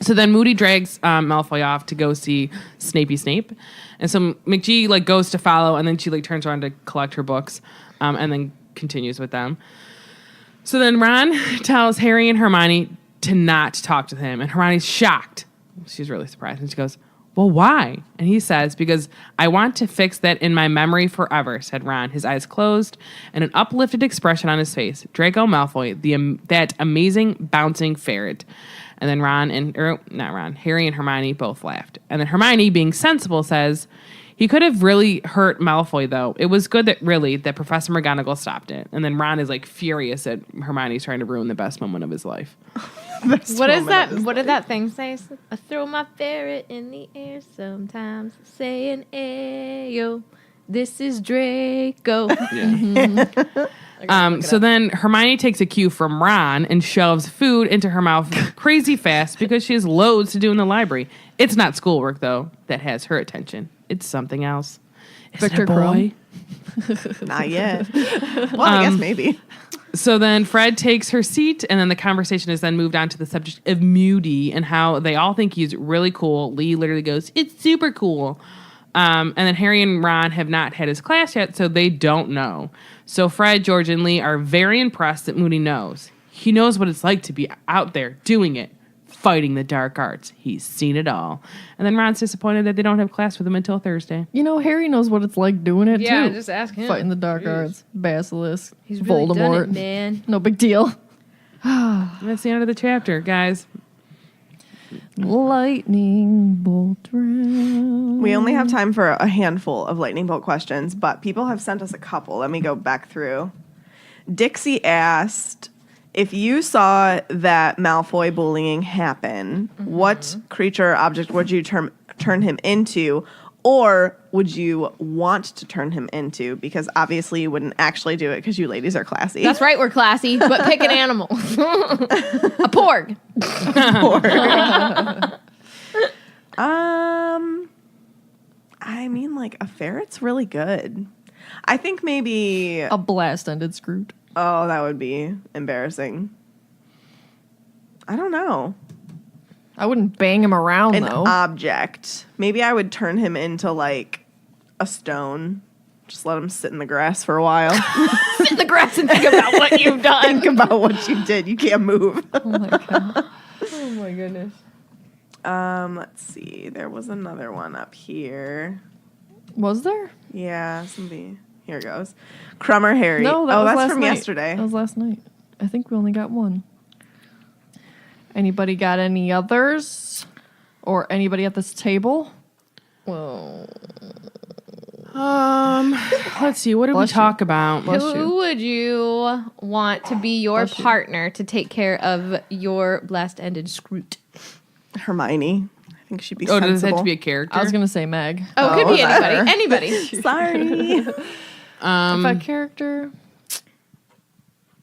So then Moody drags Malfoy off to go see Snapey Snape. And so McGee goes to follow, and then she turns around to collect her books, and then continues with them. So then Ron tells Harry and Hermione to not talk to him, and Hermione's shocked. She's really surprised, and she goes, "Well, why?" And he says, "Because I want to fix that in my memory forever," said Ron, his eyes closed and an uplifted expression on his face. Draco Malfoy, that amazing bouncing ferret. And then Harry and Hermione both laughed. And then Hermione, being sensible, says, "He could have really hurt Malfoy, though. It was good that Professor McGonagall stopped it." And then Ron is furious that Hermione's trying to ruin the best moment of his life. What is that? What did that thing say? "I throw my ferret in the air sometimes, saying, ayo, this is Draco." Yeah. So then Hermione takes a cue from Ron and shoves food into her mouth crazy fast because she has loads to do in the library. It's not schoolwork, though, that has her attention. It's something else. Is Victor it a boy? Not yet. Well, I guess maybe. So then Fred takes her seat, and then the conversation is then moved on to the subject of Moody and how they all think he's really cool. Lee literally goes, "It's super cool." And then Harry and Ron have not had his class yet, so they don't know. So Fred, George, and Lee are very impressed that Moody knows. He knows what it's like to be out there doing it, fighting the dark arts. He's seen it all. And then Ron's disappointed that they don't have class with him until Thursday. Harry knows what it's like doing it, too. Yeah, just ask him. Fighting the dark arts, Basilisk, He's really Voldemort. done it, man. No big deal. That's the end of the chapter, guys. Lightning bolt round. We only have time for a handful of lightning bolt questions, but people have sent us a couple. Let me go back through. Dixie asked, if you saw that Malfoy bullying happen, what creature or object would you turn him into? Or would you want to turn him into? Because obviously you wouldn't actually do it because you ladies are classy. That's right, we're classy, but pick an animal. A porg. I mean, a ferret's really good. I think maybe... A blast-ended Scroot. Oh, that would be embarrassing. I don't know. I wouldn't bang him around, An though. object. Maybe I would turn him into a stone. Just let him sit in the grass for a while. Sit in the grass and think about what you've done. Think about what you did. You can't move. Oh, my God. Oh my goodness. Let's see. There was another one up here. Was there? Yeah, somebody. Here it goes. Crumb or Harry? No, that was that's last from night. yesterday. That was last night. I think we only got one. Anybody got any others? Or anybody at this table? Well, Let's see. What did we Bless you. talk about? Bless you. who would you want to be your Bless you. partner to take care of your blast-ended Scroot? Hermione. I think she'd be Oh, sensible. does it have to be a character? I was gonna say Meg. Oh, it could be better. anybody. Anybody. Sorry. If a character,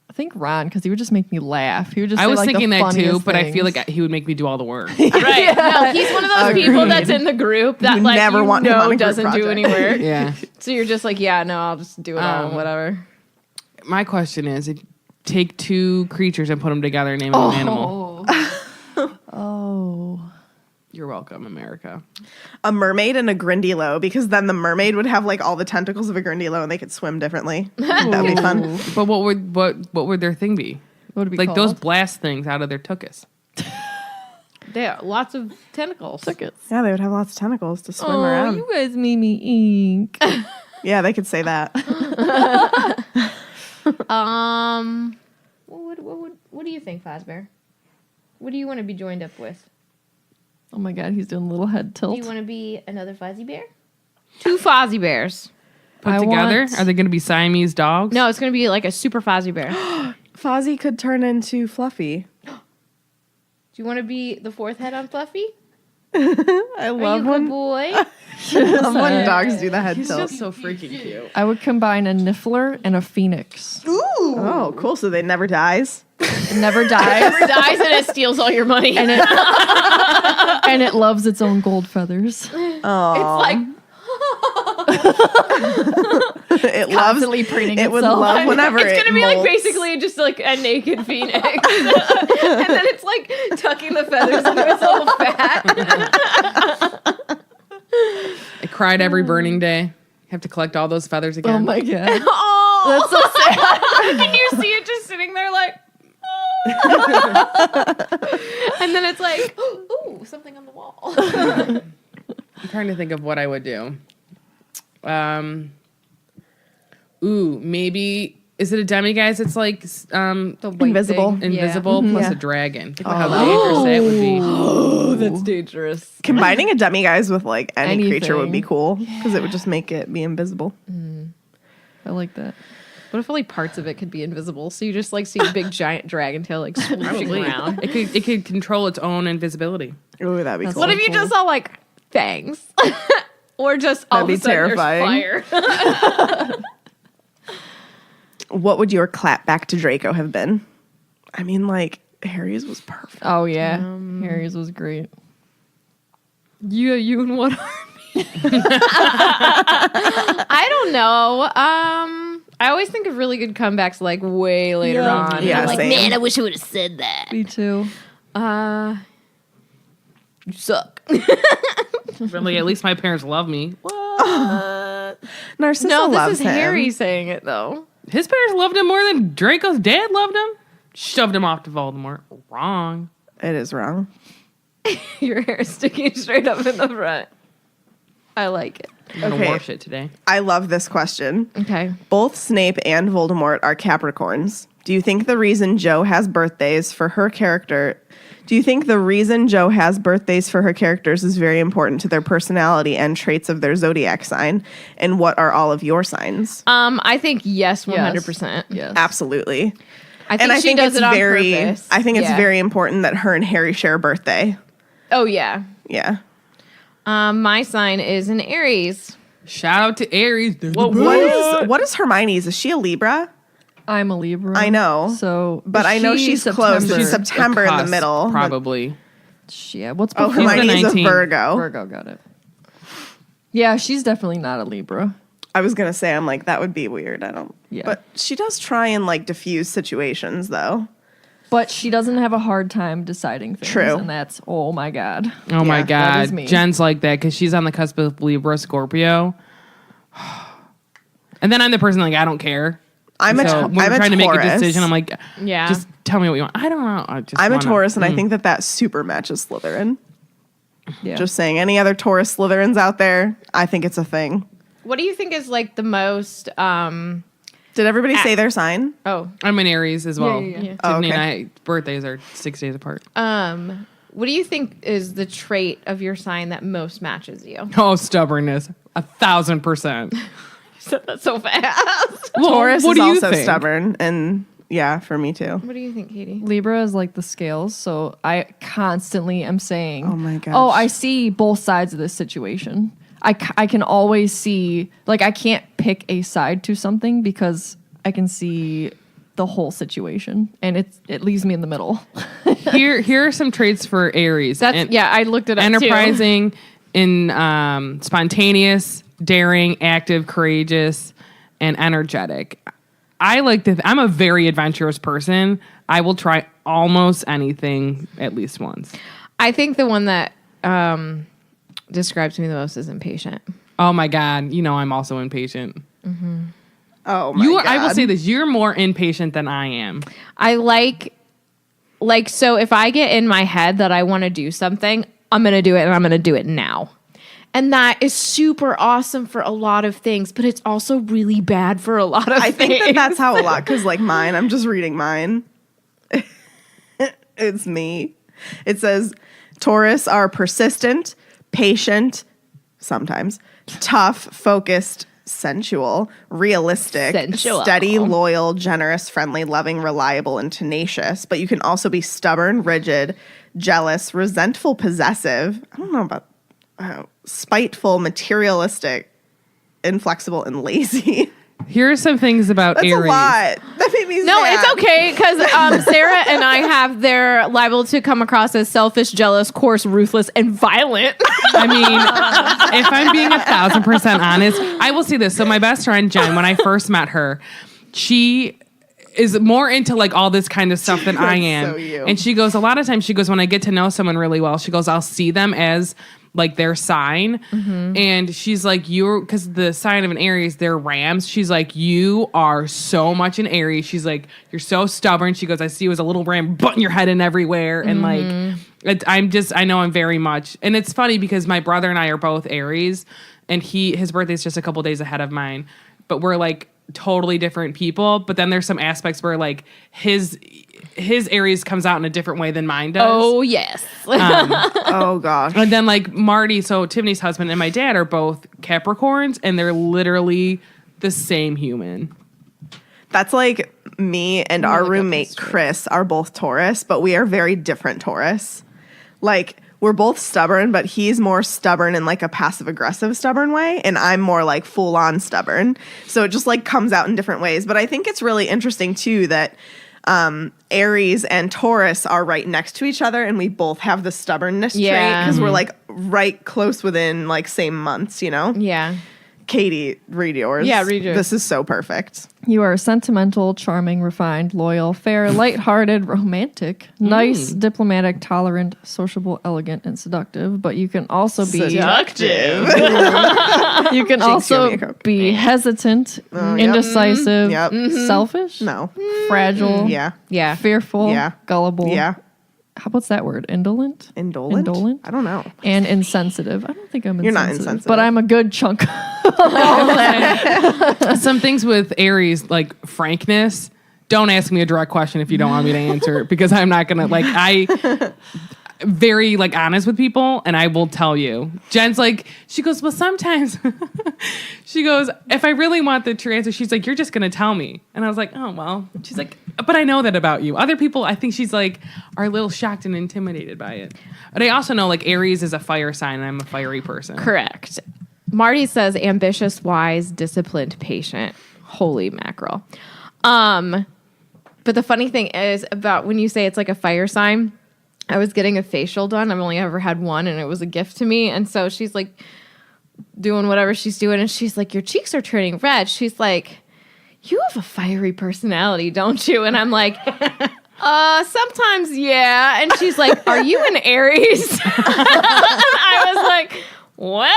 I think Ron, because he would just make me laugh. He would just. I say, was like, the thinking that too, funniest but I feel things. like he would make me do all the work. Right. No, he's one of those people Agreed. that's in the group that You like never you want him on a know group doesn't do project. anywhere. Yeah. So you're just like, yeah, no, I'll just do it all, whatever. My question is, if take two creatures and put them together and name them an animal. Oh. You're welcome, America. A mermaid and a Grindylow, because then the mermaid would have like all the tentacles of a Grindylow and they could swim differently. That'd be fun. But what would their thing be? What would it be Like called? those blast things out of their tuchus. Yeah, lots of tentacles. Yeah, they would have lots of tentacles to swim Oh, around. you guys made me ink. Yeah, they could say that. What do you think, Fazbear? What do you want to be joined up with? Oh my god, he's doing a little head Do tilt. you want to be another Fozzie Bear? Two Fozzie Bears. Put I together? want- Are they going to be Siamese dogs? No, it's going to be like a super Fozzie Bear. Fozzie could turn into Fluffy. Do you want to be the fourth head on Fluffy? I Are you love a good when, boy? love when dogs do the head He's tilt. just so freaking cute. I would combine a Niffler and a Phoenix. Oh, cool. So they never dies. It never dies. Never dies and it steals all your money. and it loves its own gold feathers. Oh, it's like it loves. Constantly preening It would itself. love whenever it's it gonna be like molts. basically just like a naked phoenix, and then it's like tucking the feathers into its little fat. I cried every burning day. Have to collect all those feathers again. Oh my god. Oh, That's so sad. and you see it just sitting there like, and then it's like, ooh, something on the wall. I'm trying to think of what I would do. Maybe is it a demiguise? It's like The white Invisible. thing. invisible plus Yeah. a dragon. Think about how dangerous that would be. Oh, that's dangerous. Combining a demiguise with like any creature would be Anything. cool because it would just make it be invisible. I like that. What if only parts of it could be invisible? So you just like see a big giant dragon tail like swooshing around. It could control its own invisibility. Oh, that'd be cool. What if you just saw like fangs? Or just all That'd of be a sudden terrifying. there's fire. What would your clap back to Draco have been? I mean, like Harry's was perfect. Oh yeah. Harry's was great. You and what army? I don't know. I always think of really good comebacks like way later on. Yeah, I'm like, same. man, I wish I would have said that. Me too. You suck. Really, at least my parents love me. Narcissa No, loves this is him. Harry saying it though. His parents loved him more than Draco's dad loved him. Shoved him off to Voldemort. Wrong. It is wrong. Your hair is sticking straight up in the front. I like it. I'm gonna Okay. wash it today. I love this question. Okay. Both Snape and Voldemort are Capricorns. Do you think the reason Jo has birthdays for her character? Do you think the reason Jo has birthdays for her characters is very important to their personality and traits of their zodiac sign? And what are all of your signs? I think yes, 100%. Yes. Absolutely. I think And I she think does it's it on very purpose. I think it's Yeah. very important that her and Harry share a birthday. Oh yeah. Yeah. My sign is an Aries. Shout out to Aries. What is Hermione's? Is she a Libra? I'm a Libra. I know. So, But I know she's close. She's September in the Cusp, middle. probably. Yeah. What's Oh, before Hermione's a 19. Virgo. Virgo? Got it. Yeah, she's definitely not a Libra. I was gonna say, I'm like, that would be weird. I don't. Yeah. But she does try and like diffuse situations, though. But she doesn't have a hard time deciding things. True. And that's, oh my God. Oh my Yeah, that is God. me. Jen's like that because she's on the cusp of Libra, Scorpio. And then I'm the person like, I don't care. I'm a So when we're trying to make a decision, I'm like, Yeah. just tell me what you want. I don't know. I'm a wanna- Taurus, and I think that super matches Slytherin. Yeah. Just saying, any other Taurus Slytherins out there, I think it's a thing. What do you think is like the most Did everybody say their sign? I'm an Aries as well. yeah. Tiffany Oh, okay. and I birthdays are 6 days apart. what do you think is the trait of your sign that most matches you? Oh, stubbornness. 1,000%. Said that so fast. Well, Taurus what is do you also think? stubborn, and Yeah, for me too. What do you think, Katie? Libra is like the scales, so I constantly am saying, Oh my gosh. oh, I see both sides of this situation. I can always see, like, I can't pick a side to something because I can see the whole situation, and it leaves me in the middle. Here are some traits for Aries. I looked it up enterprising, spontaneous, daring, active, courageous, and energetic. I'm a very adventurous person. I will try almost anything at least once. I think the one that describes me the most is impatient. Oh my God. I'm also impatient. Mm-hmm. Oh my God. I will say this. You're more impatient than I am. I so if I get in my head that I want to do something, I'm going to do it and I'm going to do it now. And that is super awesome for a lot of things, but it's also really bad for a lot of things. I think that's how a lot, because like mine, I'm just reading mine. It's me. It says Taurus are persistent, patient, sometimes, tough, focused, sensual, realistic, steady, loyal, generous, friendly, loving, reliable, and tenacious. But you can also be stubborn, rigid, jealous, resentful, possessive. I don't know about spiteful, materialistic, inflexible, and lazy. Here are some things about That's Aries. a lot. That made me No, sad. it's okay because Sarah and I they're liable to come across as selfish, jealous, coarse, ruthless, and violent. I mean, if I'm being 1,000% honest, I will say this. So my best friend Jen, when I first met her, she is more into like all this kind of stuff than I am. So you. And she goes, a lot of times she goes, when I get to know someone really well, she goes, I'll see them as like their sign. Mm-hmm. And she's like, because the sign of an Aries, they're Rams. She's like, you are so much an Aries. She's like, you're so stubborn. She goes, I see you as a little ram butting your head in everywhere. And like, I know I'm very much. And it's funny because my brother and I are both Aries and his birthday's just a couple days ahead of mine, but we're like totally different people. But then there's some aspects where like his Aries comes out in a different way than mine does. Oh, yes. Oh, gosh. And then like Marty, so Tiffany's husband and my dad are both Capricorns and they're literally the same human. That's like me and our roommate Chris are both Taurus, but we are very different Taurus. Like we're both stubborn, but he's more stubborn in like a passive aggressive stubborn way. And I'm more like full on stubborn. So it just like comes out in different ways. But I think it's really interesting too that Aries and Taurus are right next to each other and we both have the stubbornness trait because we're like right close within like same months, Yeah. Katie, read yours. Yeah, read yours. This is so perfect. You are sentimental, charming, refined, loyal, fair, lighthearted, romantic, nice, diplomatic, tolerant, sociable, elegant, and seductive. But you can also be Seductive. You can also be hesitant, indecisive, selfish, fragile, Yeah. fearful, gullible. Yeah. How what's that word? Indolent? Indolent? I don't know. And insensitive. I don't think I'm insensitive. You're not insensitive. But I'm a good chunk. Some things with Aries, like frankness. Don't ask me a direct question if you don't want me to answer it because I'm not gonna very like honest with people and I will tell you. Jen's like, she goes, well, sometimes she goes, if I really want the true answer, she's like, you're just gonna tell me. And I was like, oh well. She's like, but I know that about you. Other people, I think she's like, are a little shocked and intimidated by it. But I also know like Aries is a fire sign and I'm a fiery person. Correct. Marty says ambitious, wise, disciplined, patient. Holy mackerel. But the funny thing is about when you say it's like a fire sign, I was getting a facial done. I've only ever had one and it was a gift to me. And so she's like doing whatever she's doing. And she's like, your cheeks are turning red. She's like, you have a fiery personality, don't you? And I'm like, sometimes, yeah. And she's like, are you an Aries? And I was like, well,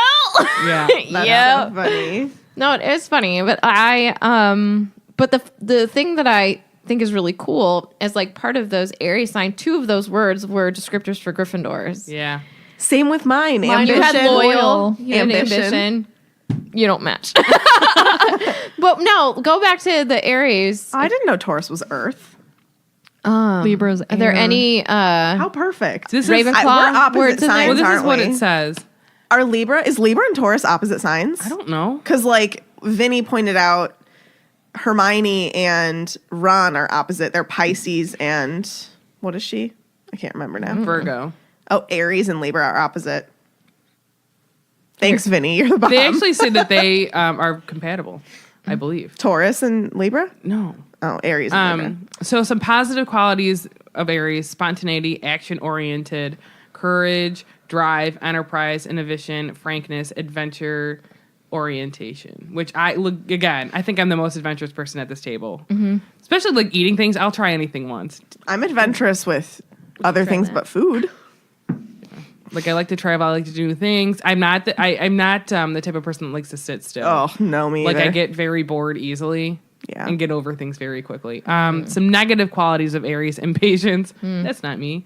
Yeah. That's so funny. No, it is funny. But but the thing that I think is really cool is like part of those Aries sign, 2 of those words were descriptors for Gryffindors. Yeah. Same with mine. You Ambition, had loyal, you had ambition. ambition. You don't match. But no, go back to the Aries. I didn't know Taurus was Earth. Libra's Are there air. any How perfect. This is Ravenclaw we're opposite words in there? signs. well, this is aren't what we? it says. Is Libra and Taurus opposite signs? I don't know. Because like Vinny pointed out, Hermione and Ron are opposite. They're Pisces and what is she? I can't remember now. Virgo. Oh, Aries and Libra are opposite. Thanks, Vinny. You're the bomb. They actually say that they are compatible, I believe. Taurus and Libra? No. Oh, Aries and Libra. So some positive qualities of Aries: spontaneity, action-oriented, courage, drive, enterprise, innovation, frankness, adventure, orientation. Which I think I'm the most adventurous person at this table. Mm-hmm. Especially like eating things. I'll try anything once. I'm adventurous with other things but food. Like I like to travel. I like to do new things. I'm not the type of person that likes to sit still. Oh, no, me Like either. I get very bored easily. Yeah. And get over things very quickly. Some negative qualities of Aries: impatience. That's not me.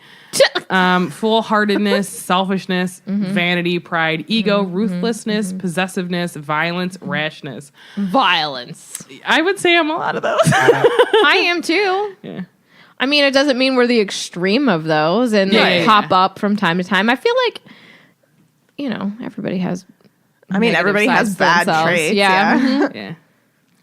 Full-heartedness, selfishness, vanity, pride, ego, ruthlessness, possessiveness, violence, rashness. Violence. I would say I'm a lot of those. I am too. Yeah. I mean, it doesn't mean we're the extreme of those and they pop up from time to time. I feel like, everybody has. I mean, everybody has bad traits. Yeah. Yeah. Yeah.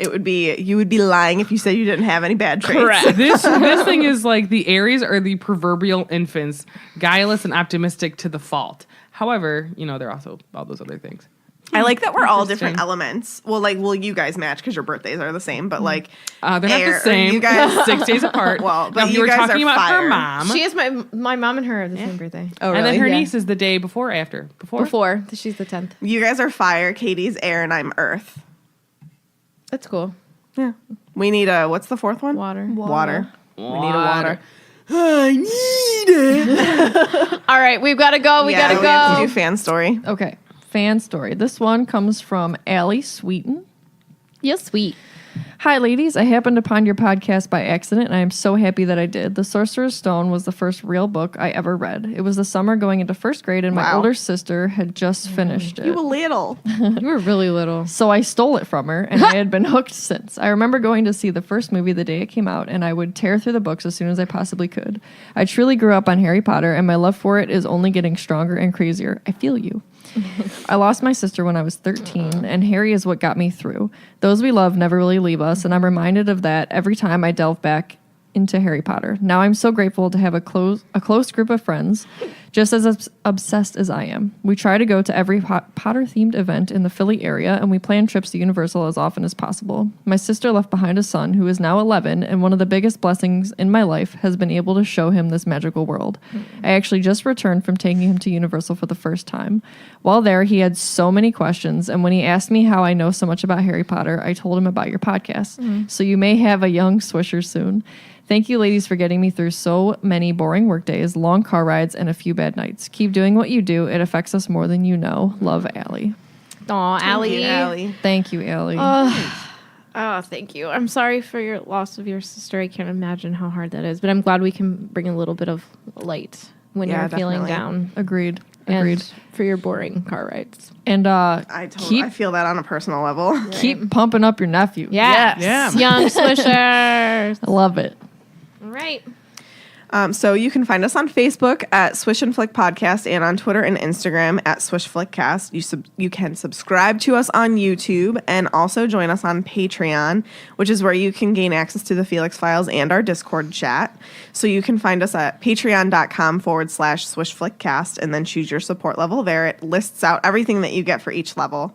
You would be lying if you said you didn't have any bad traits. Correct. This thing is like the Aries are the proverbial infants, guileless and optimistic to the fault. However, they're also all those other things. I like that we're all different Interesting. elements. Well, you guys match because your birthdays are the same, but they're not air- the same. You guys, 6 days apart. Well, but now, if you you were guys talking are about fire. her mom, She is my mom and her are the same birthday. Oh, and then really? her Yeah. niece is the day before or after? Before. She's the 10th. you guys are fire. Katie's air, and I'm earth. That's cool. Yeah. We need what's the fourth one? Water. Water. We need a water. I need it. All right, we've got to go. We got to We have to go. do fan story. Okay. Fan story. This one comes from Allie Sweeten. You're sweet. Hi, ladies. I happened upon your podcast by accident, and I am so happy that I did. The Sorcerer's Stone was the first real book I ever read. It was the summer going into first grade, and my Wow. older sister had just finished it. You a little. You were really little. So I stole it from her, and I had been hooked since. I remember going to see the first movie the day it came out, and I would tear through the books as soon as I possibly could. I truly grew up on Harry Potter, and my love for it is only getting stronger and crazier. I feel you. I lost my sister when I was 13, and Harry is what got me through. Those we love never really leave us, and I'm reminded of that every time I delve back into Harry Potter. Now I'm so grateful to have a close group of friends just as obsessed as I am. We try to go to every Potter-themed event in the Philly area, and we plan trips to Universal as often as possible. My sister left behind a son who is now 11, and one of the biggest blessings in my life has been able to show him this magical world. I actually just returned from taking him to Universal for the first time. While there, he had so many questions, and when he asked me how I know so much about Harry Potter, I told him about your podcast. So you may have a young Swisher soon. Thank you, ladies, for getting me through so many boring work days, long car rides, and a few bad nights. Keep doing what you do. It affects us more than you know. Love, Allie. Aw, Allie. Allie. Thank you, Allie. Oh, thank you. I'm sorry for your loss of your sister. I can't imagine how hard that is, but I'm glad we can bring a little bit of light when Yeah, you're feeling definitely. down. Agreed. And for your boring car rides. And I feel that on a personal level. keep pumping up your nephew. Yes. Yeah. Young Swishers. I love it. All right. So you can find us on Facebook at Swish and Flick Podcast and on Twitter and Instagram at Swish Flickcast. You can subscribe to us on YouTube and also join us on Patreon, which is where you can gain access to the Felix Files and our Discord chat. So you can find us at patreon.com/Swish Flickcast and then choose your support level there. It lists out everything that you get for each level.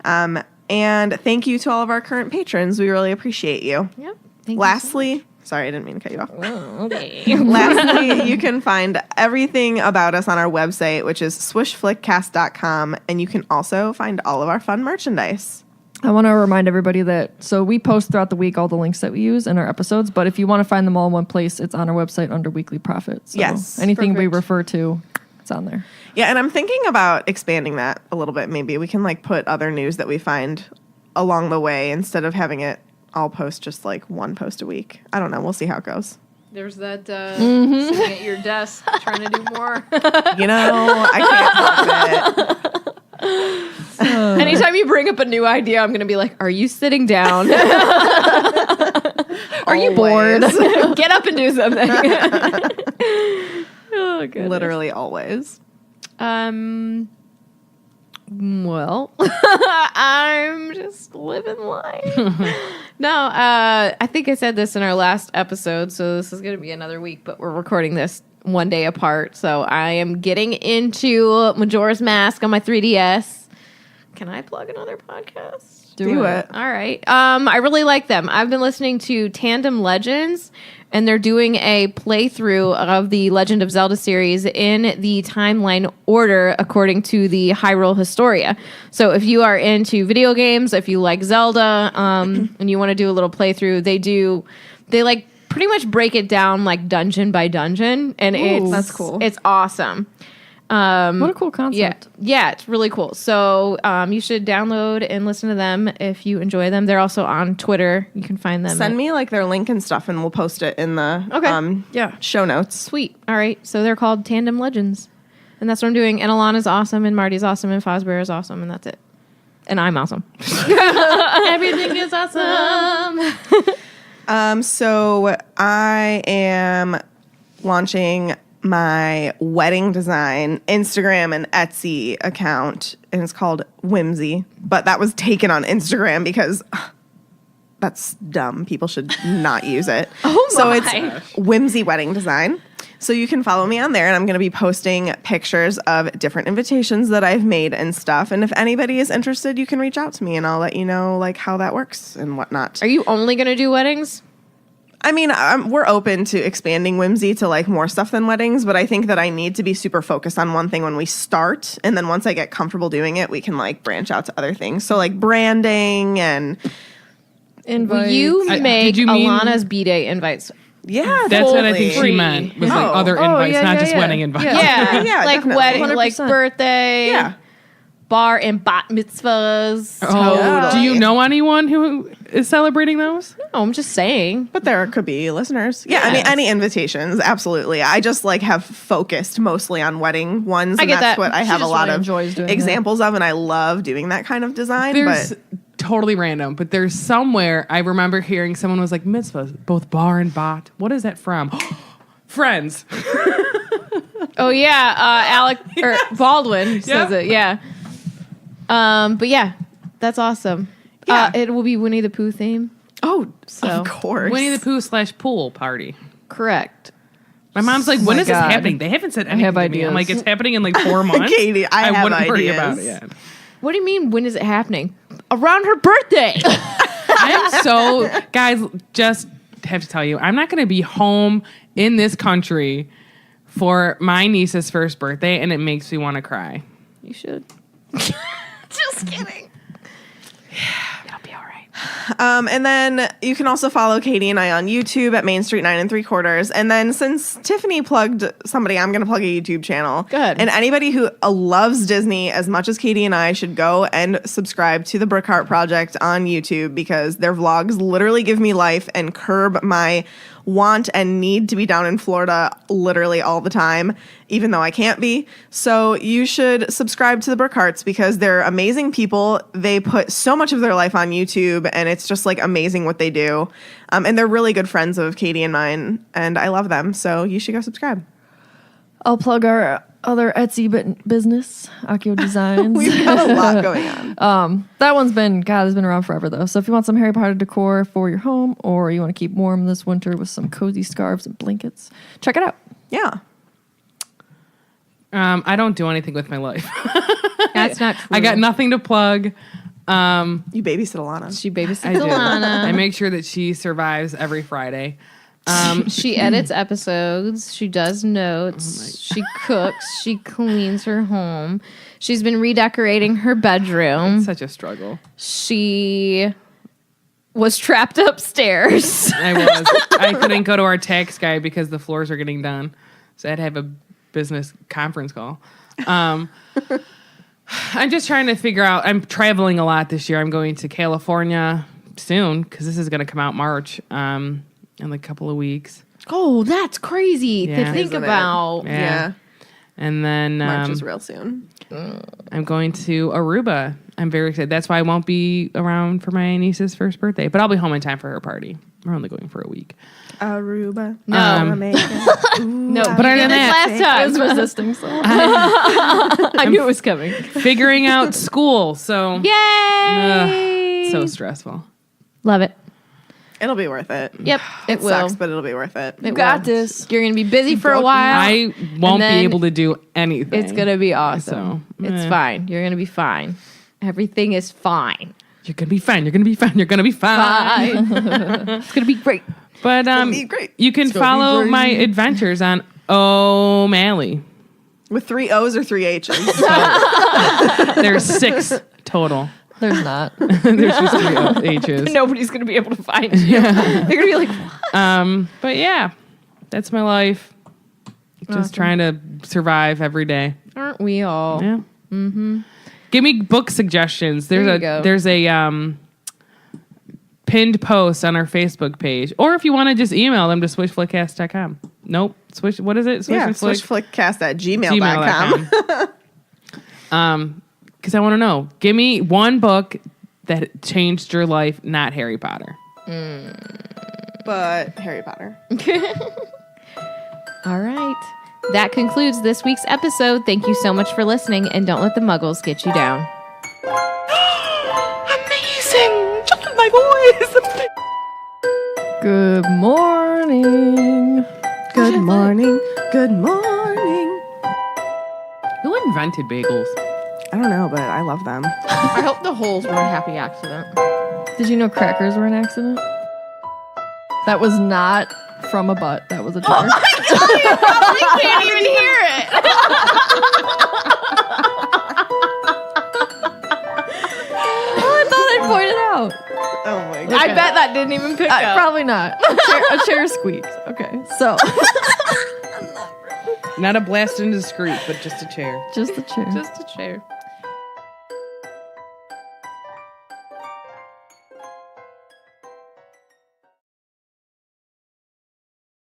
And thank you to all of our current patrons. We really appreciate you. Yep. Thank Lastly, sorry, I didn't mean to cut you off. Okay. Lastly, you can find everything about us on our website, which is swishflickcast.com, and you can also find all of our fun merchandise. I want to remind everybody that, so we post throughout the week all the links that we use in our episodes, but if you want to find them all in one place, it's on our website under Weekly Profit. So Yes, anything we perfect. refer to, it's on there. Yeah, and I'm thinking about expanding that a little bit. Maybe we can put other news that we find along the way instead of having it all post just one post a week. I don't know. We'll see how it goes. There's that sitting at your desk trying to do more. I can't help it. Anytime you bring up a new idea, I'm going to be like, are you sitting down? Are you bored? Always. Get up and do something. Oh, goodness. Literally always. Well, I'm just living life. No, I think I said this in our last episode, so this is going to be another week, but we're recording this one day apart. So I am getting into Majora's Mask on my 3DS. Can I plug another podcast? Do it. All right. I really like them. I've been listening to Tandem Legends, and they're doing a playthrough of the Legend of Zelda series in the timeline order according to the Hyrule Historia. So if you are into video games, if you like Zelda, and you want to do a little playthrough, they like pretty much break it down like dungeon by dungeon, and that's cool. It's awesome. What a cool concept. Yeah, it's really cool. So you should download and listen to them if you enjoy them. They're also on Twitter. You can find them. Send me like their link and stuff, and we'll post it in the show notes. Sweet. All right. So they're called Tandem Legends. And that's what I'm doing. And Alana's awesome, and Marty's awesome, and Fosbear is awesome, and that's it. And I'm awesome. Everything is awesome. So I am launching my wedding design Instagram and Etsy account, and it's called Whimsy, but that was taken on Instagram because that's dumb. People should not use it. So it's Whimsy Wedding Design. So you can follow me on there, and I'm going to be posting pictures of different invitations that I've made and stuff. And if anybody is interested, you can reach out to me, and I'll let you know like how that works and whatnot. Are you only going to do weddings? I mean, we're open to expanding Whimsy to like more stuff than weddings, but I think that I need to be super focused on one thing when we start, and then once I get comfortable doing it, we can like branch out to other things. So like branding and Invites. You make did you mean- Alana's B-Day invites. yeah, That's what I totally. think she meant. Was like Oh. other Oh, invites, yeah, not yeah, just yeah. wedding invites. Yeah, Yeah, like definitely. wedding, like 100%. birthday, Yeah. bar and bat mitzvahs. Oh, Totally. do you know anyone who is celebrating those? No, I'm just saying. But there could be listeners. Yeah, I mean, Yes. any invitations, absolutely. I just like have focused mostly on wedding ones, I and get that's that. what I She have a just lot really of enjoys doing examples of, and I love doing that kind of design. There's but totally random, but there's somewhere I remember hearing someone was like mitzvahs, both bar and bot. What is that from? Friends. Oh yeah, Alec or Baldwin says it. Yeah. But yeah, that's awesome. Yeah. It will be Winnie the Pooh theme. oh, So- of course, Winnie the Pooh / pool party. Correct. My mom's like, when my is this God. happening? They haven't said anything have to me. ideas. I'm like, it's happening in like 4 months. Katie, I have wouldn't worry ideas. about it yet. What do you mean? When is it happening? Around her birthday. I'm so, guys, just have to tell you, I'm not going to be home in this country for my niece's first birthday, and it makes me want to cry. You should. Just kidding. It'll be all right. And then you can also follow Katie and I on YouTube at Main Street 9 3/4. And then since Tiffany plugged somebody, I'm going to plug a YouTube channel. Go ahead. And anybody who loves Disney as much as Katie and I should go and subscribe to the Brickheart Project on YouTube, because their vlogs literally give me life and curb my want and need to be down in Florida literally all the time, even though I can't be. So you should subscribe to the Brickhearts because they're amazing people. They put so much of their life on YouTube, and it's just like amazing what they do. And they're really good friends of Katie and mine, and I love them. So you should go subscribe. I'll plug our other Etsy business, Akio Designs. We've got a lot going on. That one's has been around forever though. So if you want some Harry Potter decor for your home, or you want to keep warm this winter with some cozy scarves and blankets, check it out. Yeah. I don't do anything with my life. That's not true. I got nothing to plug. You babysit Alana. She babysits I do. Alana. I make sure that she survives every Friday. She edits episodes. She does notes. She cooks. She cleans her home. She's been redecorating her bedroom. Such a struggle. She was trapped upstairs. I couldn't go to our tax guy because the floors are getting done. So I had to have a business conference call. I'm just trying to figure out. I'm traveling a lot this year. I'm going to California soon because this is going to come out March in like a couple of weeks. Oh, that's crazy Yeah. to think Isn't it? about. Yeah. And then March is real soon. I'm going to Aruba. I'm very excited. That's why I won't be around for my niece's first birthday, but I'll be home in time for her party. We're only going for a week. Aruba. No. Jamaica. No, But you other did than this that, last time. I was resisting, so I knew it was coming. Figuring out school. So Yay! so stressful. Love it. It'll be worth it. Yep, it will. Sucks, but it'll be worth it. It got will. this. You're gonna be busy for a while. I won't be then able to do anything. It's gonna be awesome. So, It's fine. You're gonna be fine. Everything is fine. You're gonna be fine. You're gonna be fine. You're gonna be fine. It's gonna be great. But be great. you can follow my adventures on O'Malley. With 3 O's or 3 H's. There's 6 total. There's not. There's just 3 H's. Nobody's gonna be able to find you. They're gonna be like, what? But yeah, that's my life. Just trying to survive every day. Aren't we all? Yeah. Mm-hmm. Give me book suggestions. There's a pinned post on our Facebook page, or if you want to just email them to swishflickcast.com. Nope. Swish. What is it? Swish Yeah, and Flick? swishflickcast@gmail.com. Because I want to know. Give me one book that changed your life, not Harry Potter. But Harry Potter. All right. That concludes this week's episode. Thank you so much for listening, and don't let the muggles get you down. Amazing! Just my voice. Good morning. Good morning. Good morning. Who invented bagels? I don't know, but I love them. I hope the holes were a happy accident. Did you know crackers were an accident? That was not from a butt. That was a jar. You can't even hear it. I thought I'd point it out. Oh my god. I bet that didn't even pick up. Probably not. A chair squeaked. Okay, so Not a blast into the street, but just a chair. just the chair. Just a chair.